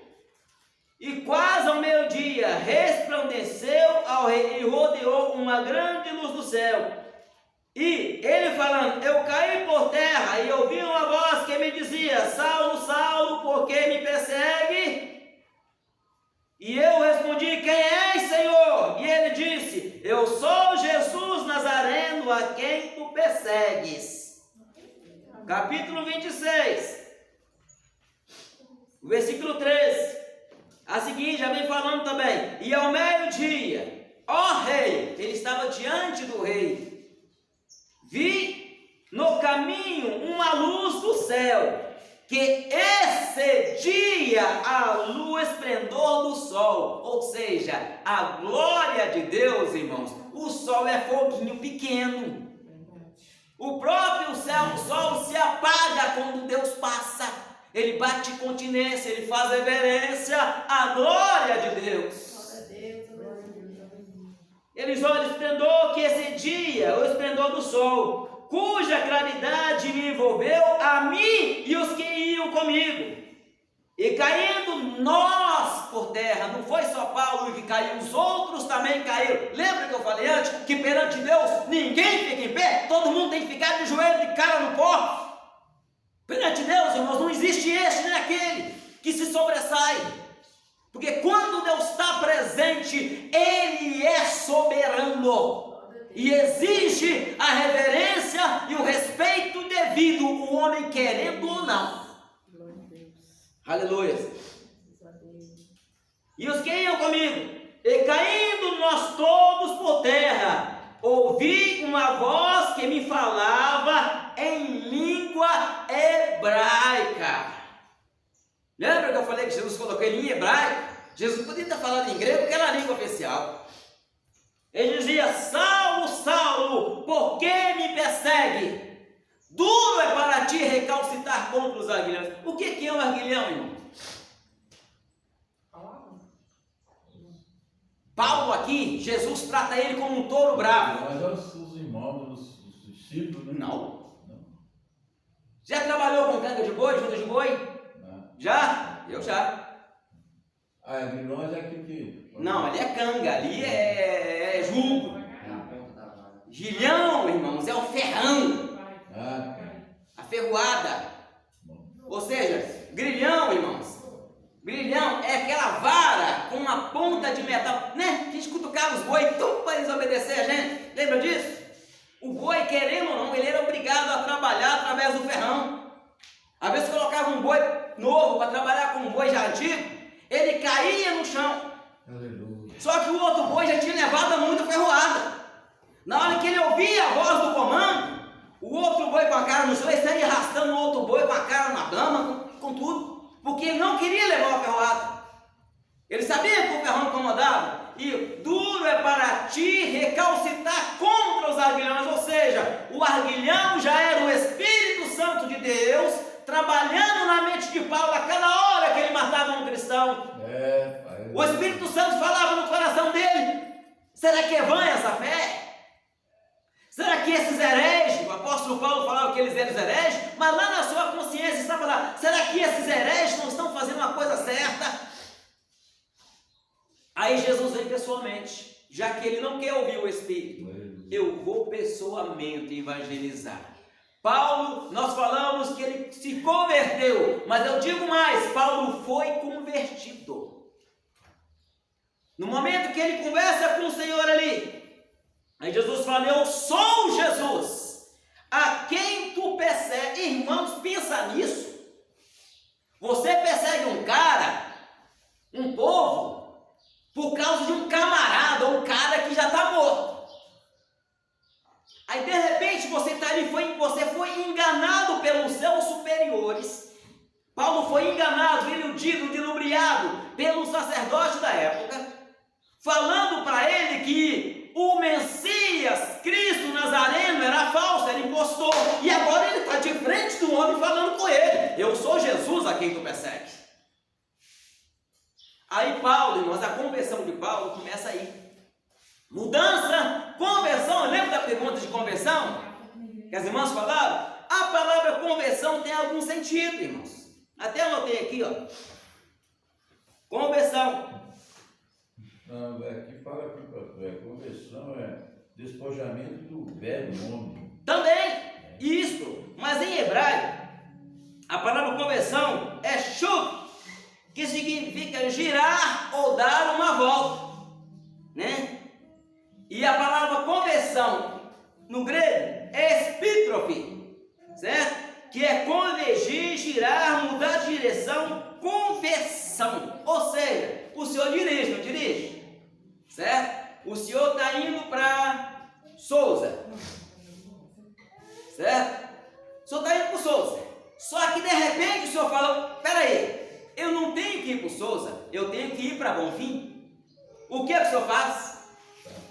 E quase ao meio-dia resplandeceu ao rei e rodeou uma grande luz do céu. E ele falando, eu caí por terra e ouvi uma voz que me dizia: Saulo, Saulo, por que me persegue? E eu respondi: quem és, Senhor? E ele disse: eu sou Jesus Nazareno, a quem tu persegues. Capítulo 26, versículo 13. A seguinte, já vem falando também. E ao meio-dia, ó rei, ele estava diante do rei, vi no caminho uma luz do céu, que excedia a luz esplendor do sol, ou seja, a glória de Deus, irmãos. O sol é foguinho pequeno. O próprio sol se apaga quando Deus passa. Ele bate continência, ele faz reverência à glória de Deus. Eles olham o esplendor que excedia o esplendor do sol, cuja claridade me envolveu a mim e os que iam comigo. E caindo nós por terra, não foi só Paulo que caiu, os outros também caíram. Lembra que eu falei antes que perante Deus ninguém fica em pé, todo mundo tem que ficar de joelho, de cara no pó. Perante Deus, irmãos, não existe este nem aquele que se sobressai, porque quando Deus está presente, Ele é soberano e exige a reverência e o respeito devido, o homem querendo ou não. Aleluia. E os que iam comigo, e caindo nós todos por terra, ouvi uma voz que me falava em língua hebraica. Lembra que eu falei que Jesus colocou ele em hebraico? Jesus podia estar falando em grego, porque era a língua oficial. Ele dizia: Saulo, Saulo, por que me persegue? Duro é para ti recalcitar contra os arguilhões. O que é um arguilhão, irmão? Paulo aqui, Jesus trata ele como um touro bravo. Mas os irmãos, os discípulos, né? Não. Já trabalhou com canga de boi, junta de boi? Não. Já? Eu já. Ah, é vilões é aquilo que... Não, ali é canga, ali é jugo. Gilhão, irmãos, é o ferrão, Ah, a ferroada. Ou seja, grilhão, irmãos. Grilhão é aquela vara com uma ponta de metal, né? Que a gente cutucava os boi, para eles obedecer a gente. Lembra disso? O boi, querendo ou não, ele era obrigado a trabalhar através do ferrão. Às vezes colocava um boi novo para trabalhar com um boi já antigo, ele caía no chão. aleluia. Só que o outro boi já tinha levado muita ferroada. Na hora que ele ouvia a voz do comando, o outro boi com a cara no chão, ele saía arrastando o outro boi com a cara na lama, com tudo. Porque ele não queria levar a ferroada. Ele sabia que o ferrão incomodava. E duro é para ti recalcitar contra os arguilhões. Ou seja, o arguilhão já era o Espírito Santo de Deus trabalhando na mente de Paulo a cada hora que ele matava um cristão. O Espírito Santo falava no coração dele: será que é vã essa fé? Será que esses hereges, o apóstolo Paulo falava que eles eram hereges, mas lá na sua consciência estava lá: será que esses hereges não estão fazendo uma coisa certa? Aí Jesus vem pessoalmente, já que ele não quer ouvir o Espírito, eu vou pessoalmente evangelizar. Paulo, nós falamos que ele se converteu, mas eu digo mais, Paulo foi convertido. No momento que ele conversa com o Senhor ali, aí Jesus fala: eu sou Jesus, a quem tu persegues. Irmãos, pensa nisso. Você persegue um cara, um povo, por causa de um camarada, ou um cara que já está morto. Aí de repente você está ali, você foi enganado pelos seus superiores. Paulo foi enganado, iludido, dilubriado pelo sacerdote da época, falando para ele que o Messias, Cristo Nazareno, era falso, era impostor. E agora ele está de frente do homem falando com ele: eu sou Jesus a quem tu persegues. Aí Paulo, irmãos, a conversão de Paulo começa aí. Mudança, conversão. Lembra da pergunta de conversão que as irmãs falaram? A palavra conversão tem algum sentido, irmãos. Até anotei aqui, ó. Conversão. Não, aqui fala que conversão é despojamento do velho homem. Também, isso. Mas em hebraico, a palavra conversão é shuv, que significa girar ou dar uma volta, né? E a palavra conversão no grego é espitrofe, certo? Que é convergir, girar, mudar de direção, conversão. Ou seja, o senhor dirige, não dirige? Certo? O senhor está indo para Souza, certo? O senhor está indo para Souza. Só que de repente o senhor fala: peraí, eu não tenho que ir para Souza, eu tenho que ir para Bonfim. O que é que o senhor faz?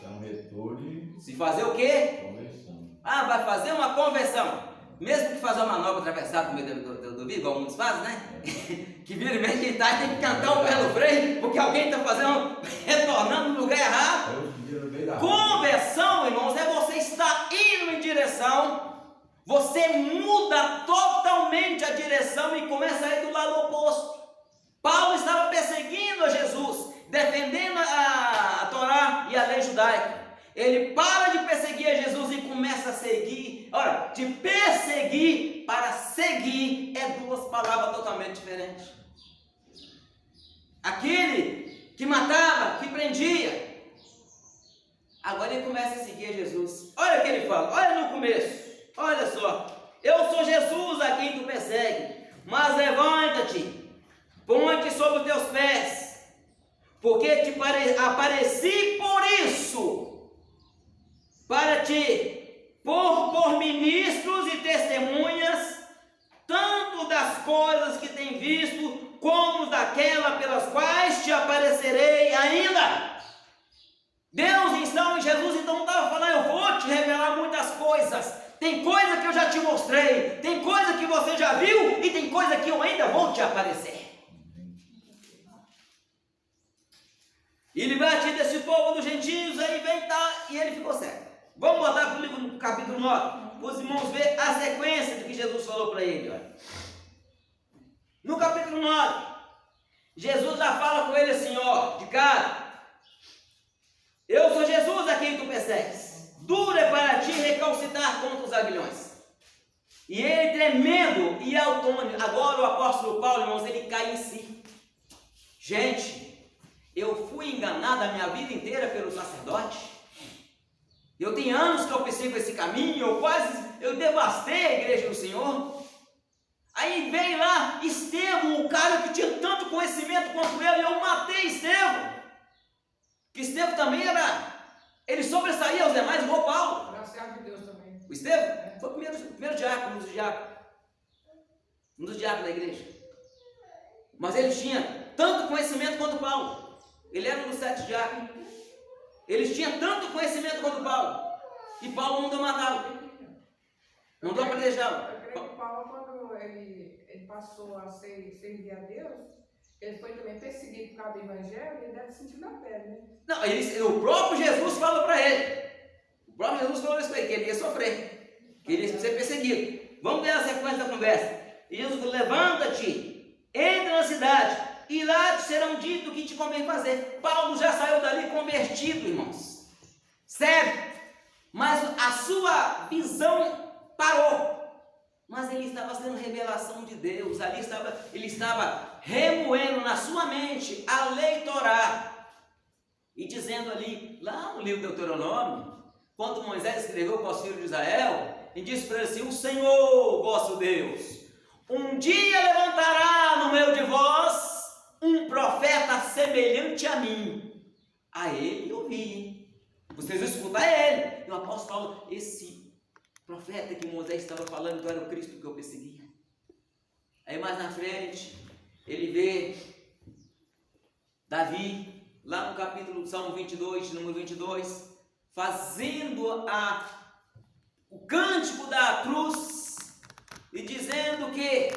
Tá um retorno Se fazer o quê? conversão. Ah, vai fazer uma conversão. Mesmo que fazer uma manobra atravessada no meio do vidro, igual muitos fazem, né? Que vira e mexe, quem tá, tem que cantar o pé no freio, porque alguém está fazendo, retornando no lugar errado. Conversão, irmãos, é você estar indo em direção, você muda totalmente a direção e começa a ir do lado oposto. Ele para de perseguir a Jesus e começa a seguir. Ora, de perseguir para seguir é duas palavras totalmente diferentes. Aquele que matava, que prendia, agora ele começa a seguir a Jesus. Olha o que ele fala, olha no começo, olha só. Eu sou Jesus a quem tu persegue, mas levanta-te, põe-te sobre os teus pés, porque te apareci por isso, para te pôr por ministros e testemunhas, tanto das coisas que tem visto, como daquela pelas quais te aparecerei ainda. Deus então, Jesus então estava falando, eu vou te revelar muitas coisas. Tem coisa que eu já te mostrei, tem coisa que você já viu e tem coisa que eu ainda vou te aparecer. E livrar-te desse povo dos gentios, aí vem e ele ficou cego. Vamos botar para o livro no capítulo 9, para os irmãos verem a sequência do que Jesus falou para ele. Olha. No capítulo 9, Jesus já fala com ele assim, ó, de cara. Eu sou Jesus a quem tu persegues. Duro é para ti recalcitrar contra os aguilhões. E ele tremendo e autônomo. Agora o apóstolo Paulo, irmãos, ele cai em si. Gente, eu fui enganado a minha vida inteira pelo sacerdote. Eu tenho anos que eu persigo esse caminho, eu devastei a igreja do Senhor. Aí veio lá Estevão, o cara que tinha tanto conhecimento quanto eu, e eu matei Estevão. Que Estevão também ele sobressaía aos demais, igual Paulo. Graças de Deus também. O Estevão foi o primeiro diácono, um dos diáconos da igreja. Mas ele tinha tanto conhecimento quanto Paulo. Ele era um dos 7 diáconos. Eles tinham tanto conhecimento quanto Paulo. E Paulo mandou matá-lo. Mandou apedrejá-lo. Eu creio que Paulo, quando ele passou a servir a Deus, ele foi também perseguido por causa do evangelho, ele deve sentir na pele, né? Não, o próprio Jesus falou para ele. O próprio Jesus falou isso para ele, que ele ia sofrer, que ele ia ser perseguido. Vamos ver a sequência da conversa. E Jesus falou, levanta-te, entra na cidade, e lá te serão dito o que te convém fazer. Paulo já saiu dali convertido, irmãos. Sério. Mas a sua visão parou. Mas ele estava sendo revelação de Deus. Ali ele estava remoendo na sua mente a lei Torá. E dizendo ali, lá no livro de Deuteronômio, quando Moisés escreveu para os filhos de Israel, e disse para eles assim, o Senhor, vosso Deus, um dia levantará no meio de vós um profeta semelhante a mim. A ele eu vi. Vocês vão escutar ele. E o apóstolo Paulo, esse profeta que Moisés estava falando, então era o Cristo que eu perseguia. Aí mais na frente, ele vê Davi, lá no capítulo Salmo 22, número 22, fazendo o cântico da cruz e dizendo que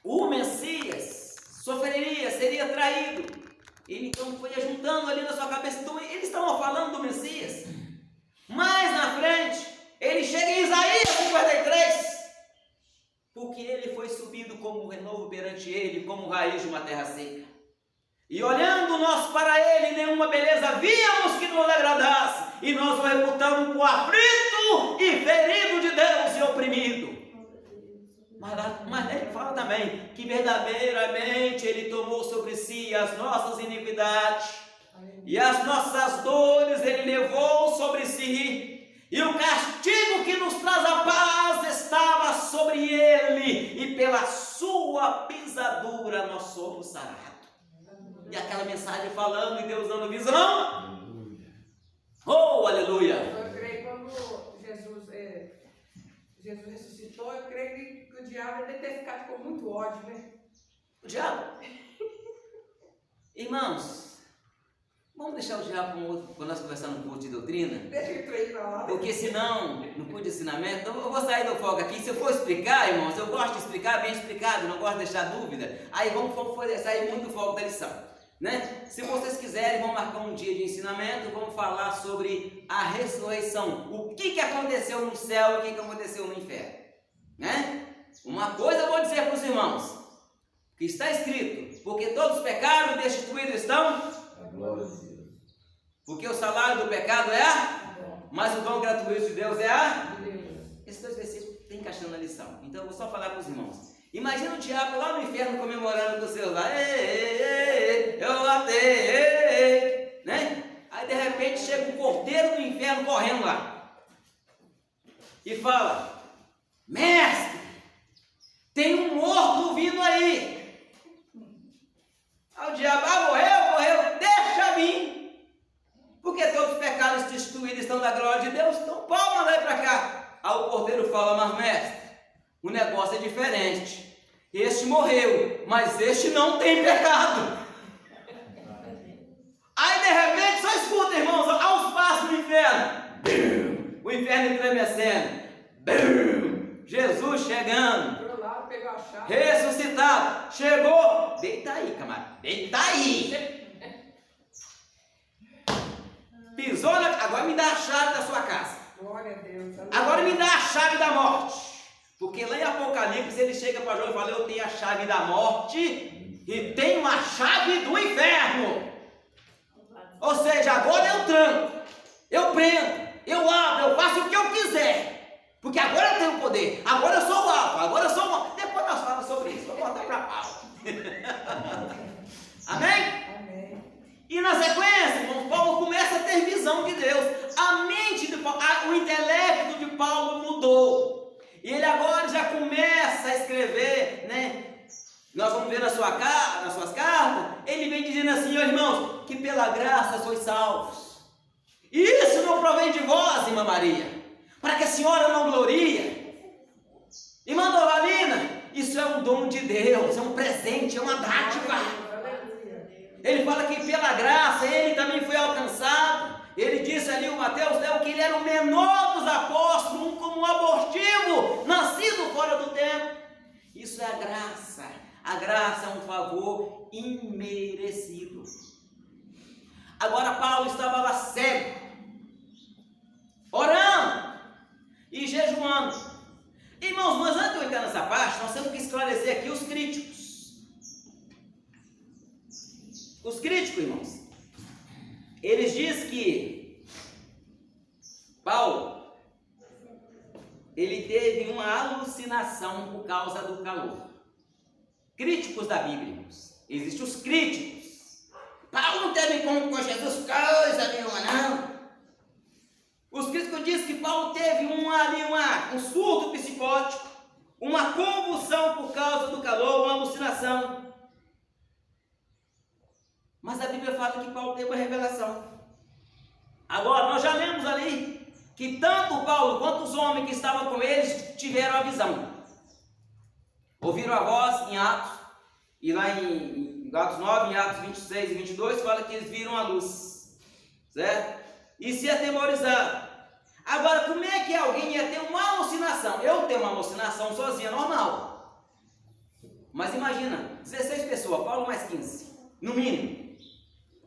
o Messias sofreria, seria traído. Ele então foi juntando ali na sua cabeça. Então eles estavam falando do Messias. Mais na frente, ele chega em Isaías 53, porque ele foi subido como renovo perante ele, como raiz de uma terra seca. E olhando nós para ele, nenhuma beleza víamos que nos agradasse, e nós o reputamos por aflito e ferido de Deus e oprimido. Mas ele fala também que verdadeiramente ele tomou sobre si as nossas iniquidades e as nossas dores ele levou sobre si, e o castigo que nos traz a paz estava sobre ele, e pela sua pisadura nós somos sarados. E aquela mensagem falando e Deus dando visão. Oh, aleluia! Eu creio que quando Jesus ressuscitou, eu creio que o diabo deve ter ficado com muito ódio, né? O diabo? Irmãos, vamos deixar o diabo quando nós conversarmos no curso de doutrina? Deixa eu ir para lá. Porque senão, no curso de ensinamento, eu vou sair do foco aqui. Se eu for explicar, irmãos, eu gosto de explicar bem explicado, não gosto de deixar dúvida. Aí vamos sair muito do foco da lição. Né? Se vocês quiserem, vamos marcar um dia de ensinamento, vamos falar sobre a ressurreição, o que aconteceu no céu e o que aconteceu no inferno, né? Uma coisa eu vou dizer para os irmãos, que está escrito, porque todos pecaram e destituídos estão. A glória de Deus. Porque o salário do pecado é mas o dom gratuito de Deus é Esses dois versículos tem encaixando na lição. Então eu vou só falar para os irmãos. Imagina o diabo lá no inferno comemorando com os seus lá. Eu matei, né? Aí de repente chega um porteiro do inferno correndo lá. E fala: mestre, tem um morto vindo aí. Aí o diabo: morreu, deixa vir. Porque todos os pecados destituídos estão da glória de Deus. Então pode mandar ele para cá. Aí o porteiro fala: mas mestre, o negócio é diferente. Este morreu, mas este não tem pecado. Aí de repente só escuta, irmãos, aos passos do inferno. O inferno estremecendo. Jesus chegando. Ressuscitado. Chegou. Deita aí, camarada. Deita aí. Pisou na... Agora me dá a chave da sua casa. Glória a Deus. Agora me dá a chave da morte. Porque lá em Apocalipse ele chega para João e fala: eu tenho a chave da morte e tenho a chave do inferno. Ou seja, agora eu tranco, eu prendo, eu abro, eu faço o que eu quiser. Porque agora eu tenho poder. Agora eu sou o alfa, agora eu sou o... Depois nós falamos sobre isso. Vou botar para pau. Amém? Amém. E na sequência, irmão, Paulo começa a ter visão de Deus. A mente de Paulo, o intelecto de Paulo mudou. E ele agora já começa a escrever, né? Nós vamos ver nas suas cartas. Ele vem dizendo assim: ó, irmãos, que pela graça sois salvos. Isso não provém de vós, irmã Maria, para que a senhora não glorie. Irmã Dovalina, isso é um dom de Deus, é um presente, é uma dádiva. Ele fala que pela graça ele também foi alcançado. Ele disse ali, o Mateus, que ele era o menor dos apóstolos, como um abortivo, nascido fora do tempo. Isso é a graça. A graça é um favor imerecido. Agora Paulo estava lá cego, orando e jejuando. Irmãos, mas antes de eu entrar nessa parte, nós temos que esclarecer aqui os críticos. Os críticos, irmãos, eles dizem que Paulo, ele teve uma alucinação por causa do calor. Críticos da Bíblia, irmãos. Existem os críticos. Paulo não teve encontro com Jesus coisa nenhuma, não. Os críticos dizem que Paulo teve um surto psicótico, uma convulsão por causa do calor, uma alucinação. Mas a Bíblia fala que Paulo teve uma revelação. Agora, nós já lemos ali que tanto Paulo quanto os homens que estavam com eles tiveram a visão. Ouviram a voz em Atos, e lá em Atos 9, em Atos 26 e 22, fala que eles viram a luz, certo? E se atemorizaram. Agora, como é que alguém ia ter uma alucinação? Eu tenho uma alucinação sozinha, normal. Mas imagina, 16 pessoas, Paulo mais 15, no mínimo,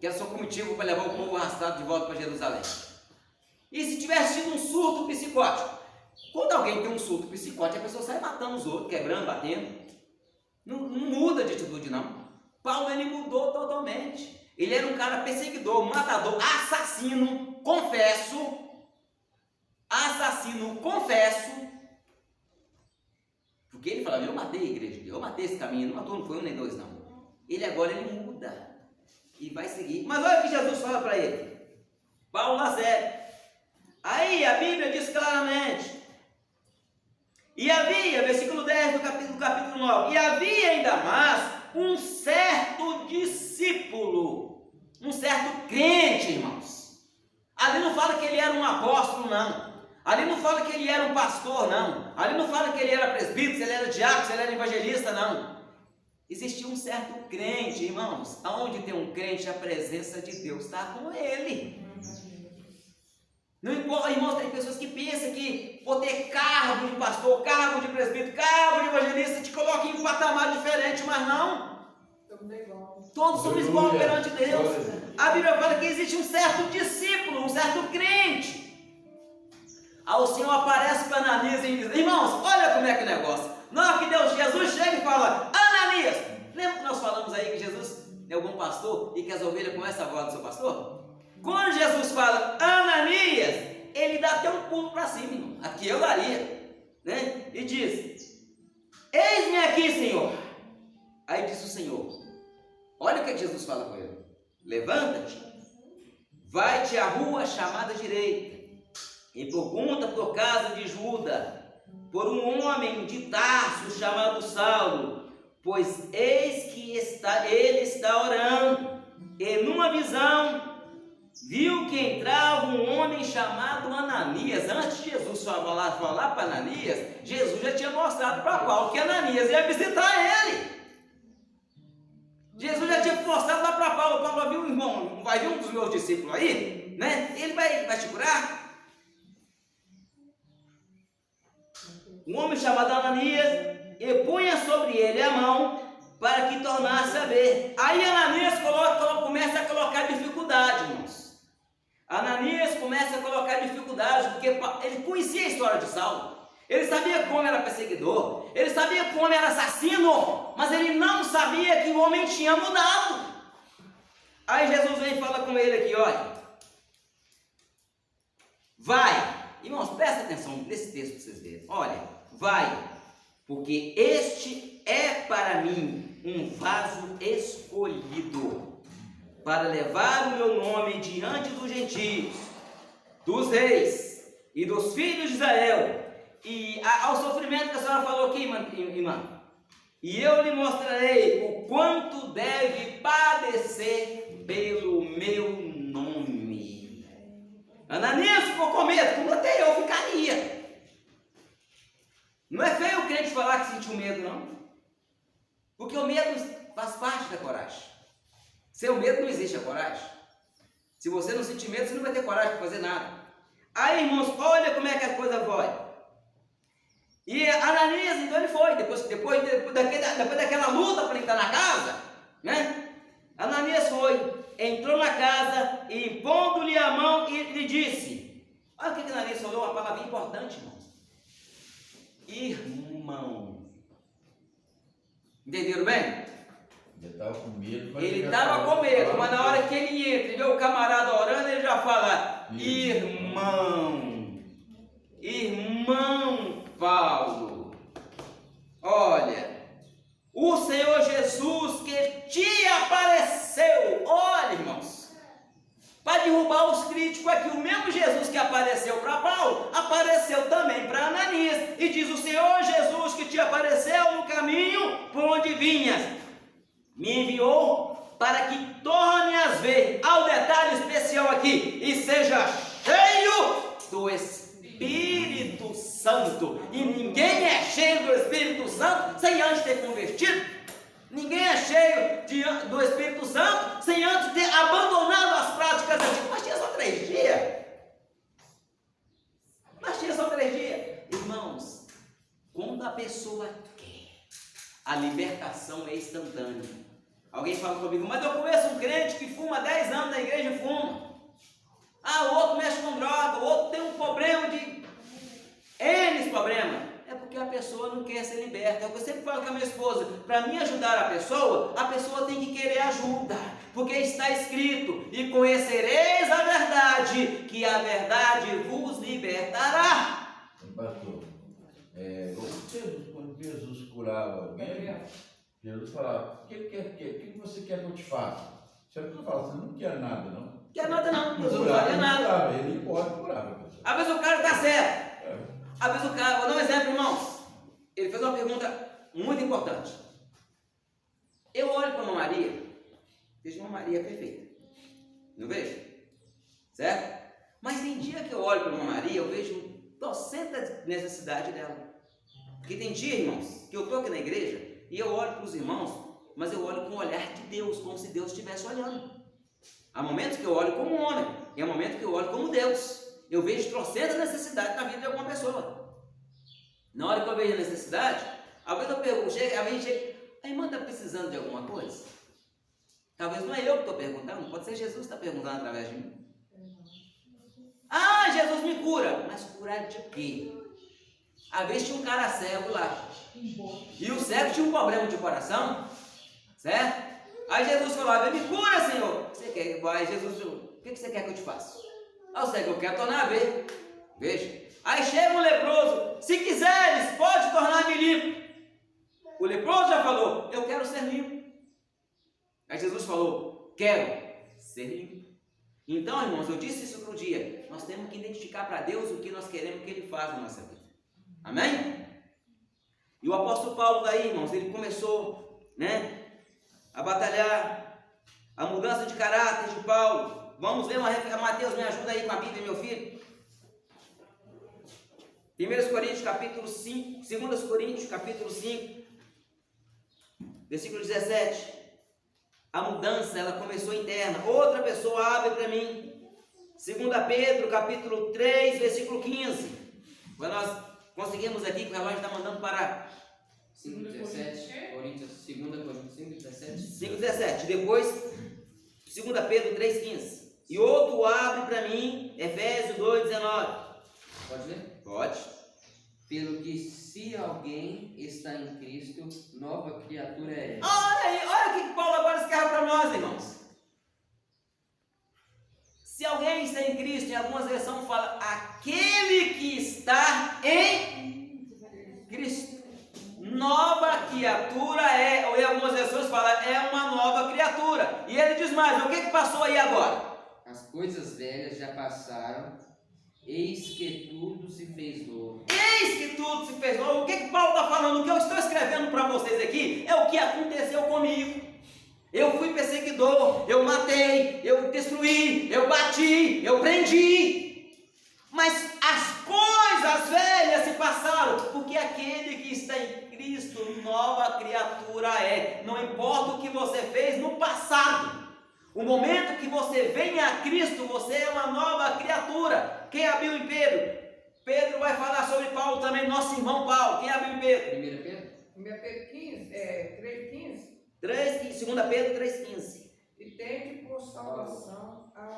que era só comitiva para levar o povo arrastado de volta para Jerusalém. E se tivesse tido um surto psicótico? Quando alguém tem um surto psicótico, a pessoa sai matando os outros, quebrando, batendo. Não muda de atitude, não. Paulo, ele mudou totalmente. Ele era um cara perseguidor, matador, assassino, confesso. Porque ele falava: eu matei a igreja, eu matei esse caminho. Não matou, não foi um nem dois, não. Ele agora, ele muda. E vai seguir. Mas olha o que Jesus fala para ele. Paulo lá sério. Aí a Bíblia diz claramente. E havia, versículo 10 do capítulo 9. E havia em Damasco um certo discípulo, um certo crente, irmãos. Ali não fala que ele era um apóstolo, não. Ali não fala que ele era um pastor, não. Ali não fala que ele era presbítero, se ele era diácono, se ele era evangelista, não. Existia um certo crente, irmãos. Aonde tem um crente, a presença de Deus está com ele. Não importa, irmãos, tem pessoas que pensam que por ter cargo de pastor, cargo de presbítero, cargo de evangelista, te coloca em um patamar diferente, mas não. Todos somos iguais perante Deus. A Bíblia fala que existe um certo discípulo, um certo crente. Aí o Senhor aparece para Ananias e diz: irmãos, olha como é que é o negócio. Na hora que Jesus chega e fala: Ananias, lembra que nós falamos aí que Jesus é o bom pastor e que as ovelhas conhecem a voz do seu pastor? Quando Jesus fala Ananias, ele dá até um pulo para cima, irmão. Aqui eu daria, né? E diz: eis-me aqui, Senhor. Aí disse o Senhor: olha o que Jesus fala com ele: levanta-te, vai-te à rua chamada direita, e pergunta por casa de Juda, por um homem de Tarso chamado Saulo, pois eis que ele está orando, e numa visão viu que entrava um homem chamado Ananias. Antes de Jesus falar para Ananias, Jesus já tinha mostrado para Paulo que Ananias ia visitar ele. Jesus já tinha mostrado lá para Paulo: Paulo, viu, irmão, vai vir um dos meus discípulos aí, né? Ele vai te curar. Um homem chamado Ananias, e punha sobre ele a mão para que tornasse a ver. Aí Ananias começa a colocar dificuldade, irmãos. Ananias começa a colocar dificuldade, porque ele conhecia a história de Saulo. Ele sabia como era perseguidor, ele sabia como era assassino, mas ele não sabia que o homem tinha mudado. Aí Jesus vem e fala com ele aqui: olha, vai. Irmãos, presta atenção nesse texto para vocês verem. Olha, vai, porque este é para mim um vaso escolhido, para levar o meu nome diante dos gentios, dos reis e dos filhos de Israel, e ao sofrimento que a senhora falou aqui, irmã. E eu lhe mostrarei o quanto deve padecer pelo meu nome. Ananias ficou com medo, como até eu ficaria. Não é feio o crente falar que sentiu medo, não. Porque o medo faz parte da coragem. Sem o medo não existe a coragem. Se você não sentir medo, você não vai ter coragem para fazer nada. Aí, irmãos, olha como é que a coisa foi. E Ananias, então ele foi, depois daquela luta para entrar na casa, né? Ananias foi, entrou na casa e, pondo-lhe a mão, e lhe disse: olha o que Ananias falou, uma palavra importante, irmãos. Irmão. Entenderam bem? Ele estava com medo. Ele estava com medo, mas na hora que ele entra e vê o camarada orando, ele já fala: irmão, irmão Paulo, olha, o Senhor Jesus que te apareceu, olha, irmãos, para derrubar os críticos aqui, o mesmo Jesus que apareceu para Paulo, apareceu também para Ananias, e diz: o Senhor Jesus que te apareceu no caminho por onde vinhas, me enviou para que torne a ver, ao detalhe especial aqui, e seja cheio do Espírito Santo. E ninguém é cheio do Espírito Santo sem antes ter convertido. Ninguém é cheio do Espírito Santo sem antes ter abandonado as práticas antigas. Mas tinha só 3 dias. Irmãos, quando a pessoa quer, a libertação é instantânea. Alguém fala comigo: mas eu conheço um crente que fuma 10 anos na igreja e fuma. O outro mexe com droga, o outro tem um problema de N problema. É porque a pessoa não quer ser liberta. Eu sempre falo com a minha esposa: para mim ajudar a pessoa tem que querer ajuda, porque está escrito: e conhecereis a verdade, que a verdade vos libertará. Pastor, quando Jesus curava alguém, Jesus falava: o que você quer que eu te faça? Você não fala: você não quer nada, não? Quer nada não, Jesus não faria nada. Ele pode curar. Às vezes o cara está certo. Às vezes o cara, vou dar um exemplo, irmãos. Ele fez uma pergunta muito importante. Eu olho para uma Maria, vejo uma Maria perfeita. Não vejo? Certo? Mas tem dia que eu olho para uma Maria, eu vejo trocentas necessidade dela. Porque tem dia, irmãos, que eu estou aqui na igreja e eu olho para os irmãos, mas eu olho com o olhar de Deus, como se Deus estivesse olhando. Há momentos que eu olho como um homem, e há momentos que eu olho como Deus. Eu vejo trocentas necessidades na vida de alguma pessoa. Na hora que eu vejo a necessidade, às vezes eu pergunto, a irmã está precisando de alguma coisa? Talvez não é eu que estou perguntando, pode ser Jesus que está perguntando através de mim. Jesus me cura, mas curar de quê? Às vezes tinha um cara cego lá, e o cego tinha um problema de coração, certo? Aí Jesus falava: me cura, Senhor. Você quer? Aí Jesus falou: O que você quer que eu te faça? Ah, eu sei que eu quero tornar a ver. Veja. Aí chega um leproso, se quiseres, pode tornar-me limpo. O leproso já falou, eu quero ser limpo. Aí Jesus falou, quero ser limpo. Então, irmãos, eu disse isso outro dia, nós temos que identificar para Deus o que nós queremos que Ele faça na nossa vida. Amém? E o apóstolo Paulo daí, irmãos, ele começou, a batalhar a mudança de caráter de Paulo. Vamos ler Mateus, me ajuda aí com a Bíblia, meu filho. 1 Coríntios capítulo 5, 2 Coríntios capítulo 5, versículo 17. A mudança, ela começou interna. Outra pessoa abre para mim. 2 Pedro capítulo 3, versículo 15. Quando nós conseguimos aqui, que o relógio está mandando parar. 5:17, Coríntios, 2 Coríntios 5:17. 5:17. Depois, 2 Pedro 3:15. E outro abre para mim, Efésios 2:19. Pode ler? Pode. Pelo que se alguém está em Cristo, nova criatura é. Olha aí, olha o que Paulo agora escreve para nós, irmãos. Se alguém está em Cristo, em algumas versões fala, aquele que está em Cristo. Nova criatura é, ou em algumas versões fala, é uma nova criatura. E ele diz mais, o que passou aí agora? As coisas velhas já passaram, eis que tudo se fez novo. Eis que tudo se fez novo. O que Paulo está falando? O que eu estou escrevendo para vocês aqui é o que aconteceu comigo. Eu fui perseguidor, eu matei, eu destruí, eu bati, eu prendi. Mas as coisas velhas se passaram, porque aquele que está em Cristo, nova criatura é. Não importa o que você fez no passado. O momento que você vem a Cristo, você é uma nova criatura. Quem abriu em Pedro? Pedro vai falar sobre Paulo também, nosso irmão Paulo. Quem abriu em Pedro? 1 Pedro? 1 Pedro 15, 3,15. 2 Pedro 3,15. E tende por salvação a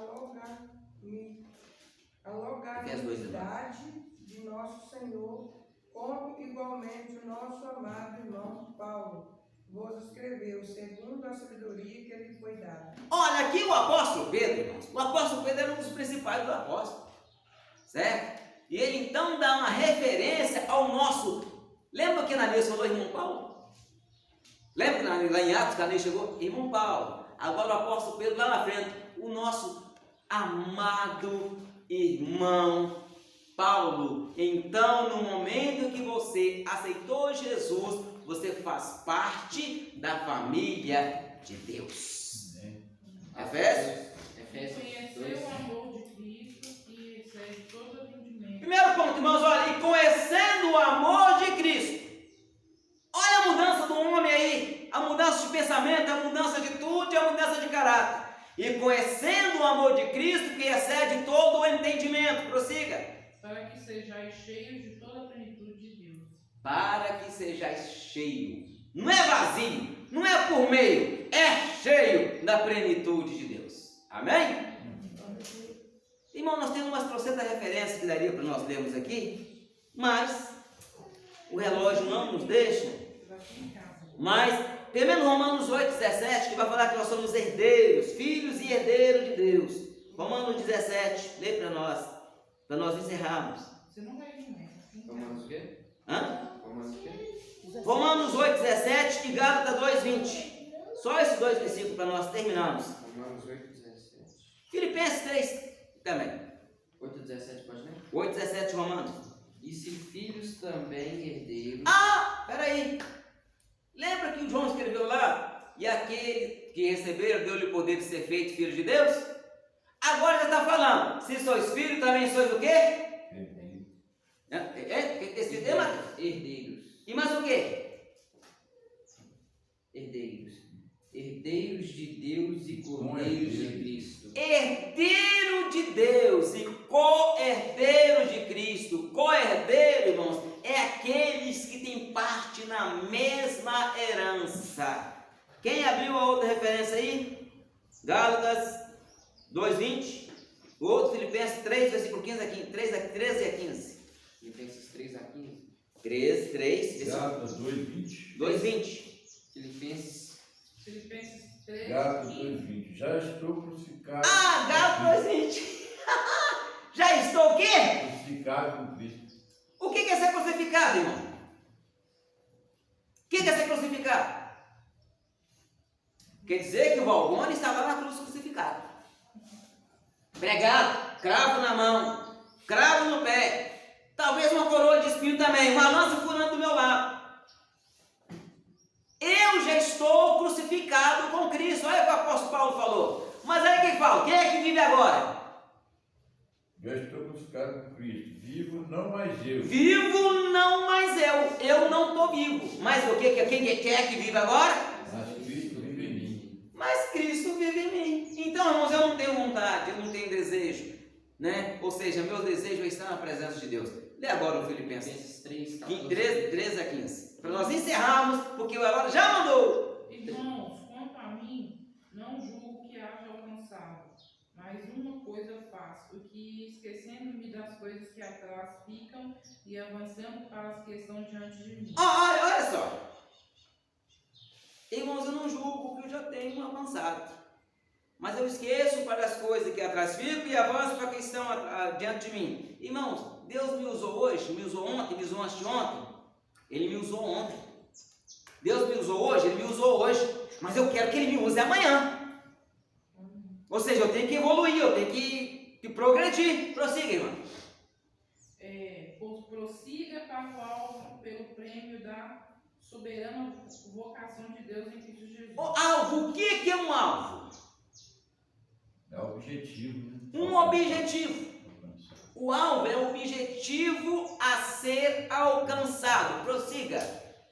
longanimidade de nosso Senhor, como igualmente o nosso amado irmão Paulo vos escreveu, segundo a sabedoria que lhe foi dada. Olha, aqui o apóstolo Pedro, irmãos. O apóstolo Pedro era um dos principais dos apóstolos. Certo? E ele então dá uma referência ao nosso. Lembra que Ananias falou irmão Paulo? Lembra que lá em Atos, que Ananias chegou? Irmão Paulo. Agora o apóstolo Pedro lá na frente, o nosso amado irmão Paulo. Então, no momento que você aceitou Jesus, você faz parte da família de Deus. Efésios? Efésios Conhecer 2. o amor de Cristo que excede todo entendimento. Primeiro ponto, irmãos, olha, e conhecendo o amor de Cristo. Olha a mudança do homem aí, a mudança de pensamento, a mudança de tudo e a mudança de caráter. E conhecendo o amor de Cristo que excede todo o entendimento. Prossiga. Para que sejais cheios de toda a plenitude de Deus. Para que sejais cheio. Não é vazio, não é por meio, é cheio da plenitude de Deus. Amém? Irmão, nós temos umas trocentas referências que daria para nós lermos aqui, mas o relógio não nos deixa. Mas, primeiro Romanos 8,17, que vai falar que nós somos herdeiros, filhos e herdeiros de Deus. Romanos 17, lê para nós encerrarmos. Você não vai vir mais. Romanos o quê? Hã? Romanos o quê? Romanos 8,17 e Gálatas 2,20. Só esses dois versículos para nós terminarmos. Romanos 8:17. Filipenses 3 também. 8:17 pode ler? 8,17 Romanos. E se filhos também herdeiros. Ah, peraí. Lembra que o João escreveu lá? E aquele que receberam, deu-lhe o poder de ser feito filho de Deus? Agora já está falando. Se sois filhos, também sois o quê? Herdeiros. E mais o quê? Herdeiros. Herdeiros de Deus e cordeiros de Cristo. Herdeiro de Deus e co-herdeiro de Cristo. Co-herdeiro, irmãos, é aqueles que têm parte na mesma herança. Quem abriu a outra referência aí? Gálatas 2:20. O outro, Filipenses 3, versículo 15 a 15, 13 a 15. Filipenses 3:15. 3, Gálatas 2:20. 2:20. Filipenses Filipenses Gálatas 13:15. 2:20. Já estou crucificado. Gálatas 2:20. Já estou o quê? Crucificado com Cristo. O que é ser crucificado, irmão? O que é ser crucificado? Quer dizer que o Valgone estava lá na cruz crucificado. Pregado, cravo na mão, cravo no pé, talvez uma coroa de espinho também, uma lança furando do meu lado. Eu já estou crucificado com Cristo. Olha o que o apóstolo Paulo falou. Mas aí quem fala? Quem é que vive agora? Já estou crucificado com Cristo. Vivo, não mais eu. Vivo não mais eu não estou vivo. Mas o que quem é que vive agora? Mas Cristo vive em mim. Mas Cristo vive em mim. Então, irmãos, eu não tenho vontade, eu não tenho desejo, né? Ou seja, meu desejo é estar na presença de Deus. Lê agora o Filipenses 13 a 15. Para nós encerrarmos, porque o Elora já mandou. Irmãos, quanto a mim, não julgo que haja alcançado, mas uma coisa faço, o que, esquecendo-me das coisas que atrás ficam e avançando para as que estão diante de mim. Olha só. Irmãos, eu não julgo que eu já tenho avançado, mas eu esqueço para as coisas que atrás ficam e avanço para a que estão diante de mim. Irmãos, Deus me usou hoje, me usou ontem, me usou anteontem. Ele me usou ontem. Deus me usou hoje, Ele me usou hoje. Mas eu quero que Ele me use amanhã. Ou seja, eu tenho que evoluir, eu tenho que progredir. Prossiga, irmão. Prossiga para o alvo pelo prêmio da soberana vocação de Deus em Cristo Jesus. O alvo, o que é um alvo? É o objetivo, né? Um objetivo. O alvo é o objetivo a ser alcançado. Prossiga.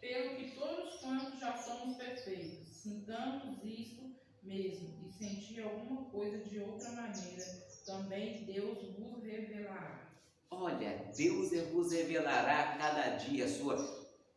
Pelo que todos quantos já somos perfeitos, sintamos isto mesmo, e sentir alguma coisa de outra maneira, também Deus vos revelará. Olha, Deus vos revelará cada dia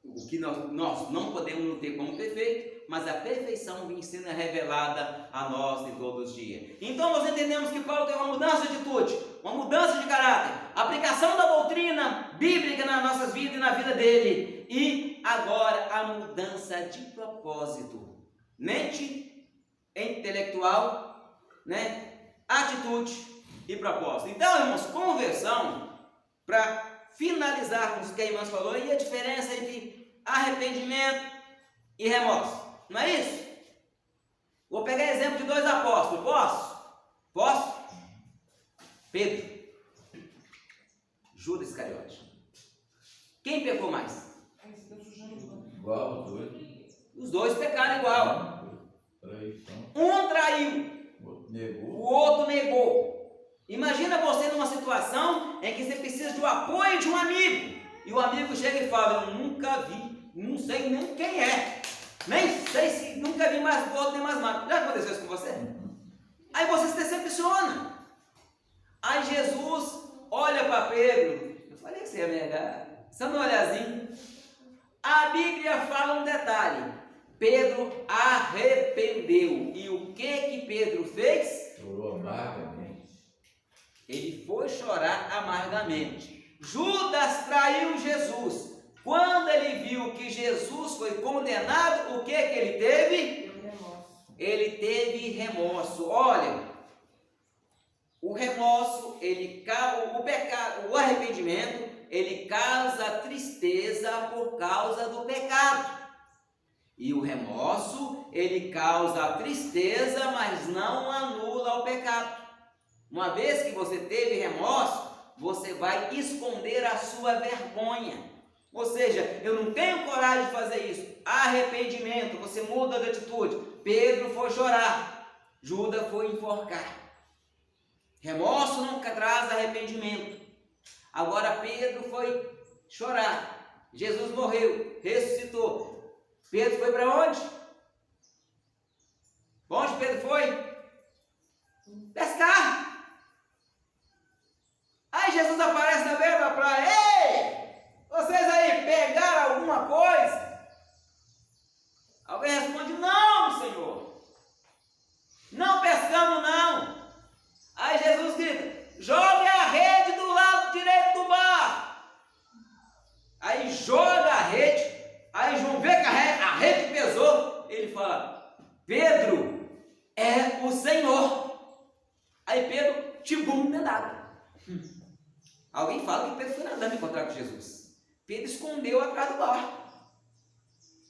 o que nós não podemos ter como perfeito, mas a perfeição vem sendo revelada a nós em todos os dias. Então nós entendemos que Paulo tem uma mudança de atitude, uma mudança de caráter, aplicação da doutrina bíblica nas nossas vidas e na vida dele, e agora a mudança de propósito, mente, intelectual, né? Atitude e propósito. Então, irmãos, conversão, para finalizarmos o que a irmã falou, e a diferença entre arrependimento e remorso, não é isso? Vou pegar exemplo de dois apóstolos, posso? Pedro, Judas Iscariote. Quem pecou mais? Igual os dois. Os dois pecaram igual. Traição. Um traiu, O outro negou. o outro negou. Imagina você numa situação em que você precisa do apoio de um amigo, e o amigo chega e fala: eu nunca vi, não sei nem quem é, nem sei se nunca vi mais gordo nem mais magro. Já aconteceu isso com você? Aí você se decepciona. Aí Jesus olha para Pedro. Eu falei que você ia me negar. Só no olhazinho. A Bíblia fala um detalhe: Pedro arrependeu. E o que Pedro fez? Chorou amargamente. Ele foi chorar amargamente. Judas traiu Jesus. Quando ele viu que Jesus foi condenado, o que ele teve? Ele teve remorso. Olha, o remorso, o pecado, o arrependimento, ele causa tristeza por causa do pecado. E o remorso, ele causa tristeza, mas não anula o pecado. Uma vez que você teve remorso, você vai esconder a sua vergonha. Ou seja, eu não tenho coragem de fazer isso. Arrependimento, você muda de atitude. Pedro foi chorar, Judas foi enforcar. Remorso não traz arrependimento. Agora Pedro foi chorar. Jesus morreu, ressuscitou. Pedro foi para onde? Onde Pedro foi? Pescar. Aí Jesus aparece na beira da praia. Ei, vocês aí pegaram alguma coisa? Alguém responde: não, Senhor, não pescamos não. Aí Jesus grita: jogue a rede do lado direito do barco. Aí joga a rede. Aí João vê que a rede pesou. Ele fala: Pedro, é o Senhor. Aí Pedro, tibum, nada. Alguém fala que Pedro foi nadando encontrar com Jesus. Pedro escondeu atrás do barco,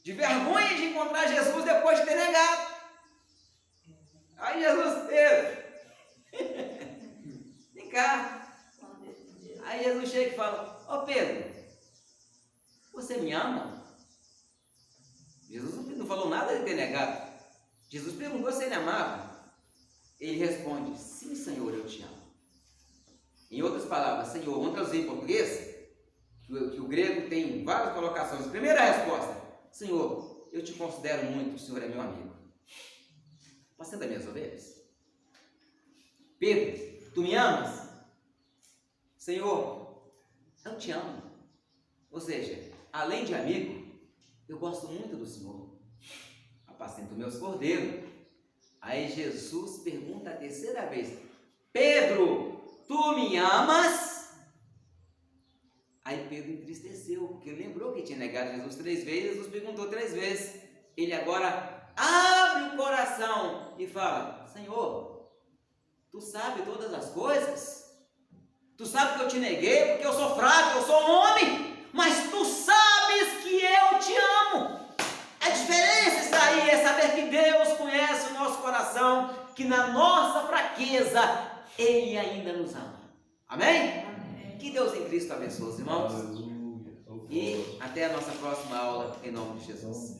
de vergonha de encontrar Jesus depois de ter negado. Aí Jesus, Pedro, vem cá. Aí Jesus chega e fala: ó Pedro, você me ama? Jesus não falou nada de ter negado. Jesus perguntou se ele amava. Ele responde: sim, Senhor, eu te amo. Em outras palavras, Senhor, vamos traduzir em português, que o grego tem várias colocações. Primeira resposta: Senhor, eu te considero muito, o Senhor é meu amigo. Apacenta minhas ovelhas. Pedro, tu me amas? Senhor, eu te amo. Ou seja, além de amigo, eu gosto muito do Senhor. Apacento meus cordeiros. Aí Jesus pergunta a terceira vez: Pedro, tu me amas? Aí Pedro entristeceu, porque lembrou que tinha negado Jesus 3 vezes. Jesus perguntou 3 vezes. Ele agora abre o coração e fala: Senhor, tu sabe todas as coisas? Tu sabe que eu te neguei porque eu sou fraco, eu sou um homem, mas tu sabes que eu te amo. A diferença está aí, é saber que Deus conhece o nosso coração, que na nossa fraqueza Ele ainda nos ama. Amém? Amém. Que Deus em Cristo abençoe os irmãos. Aleluia. E até a nossa próxima aula, em nome de Jesus.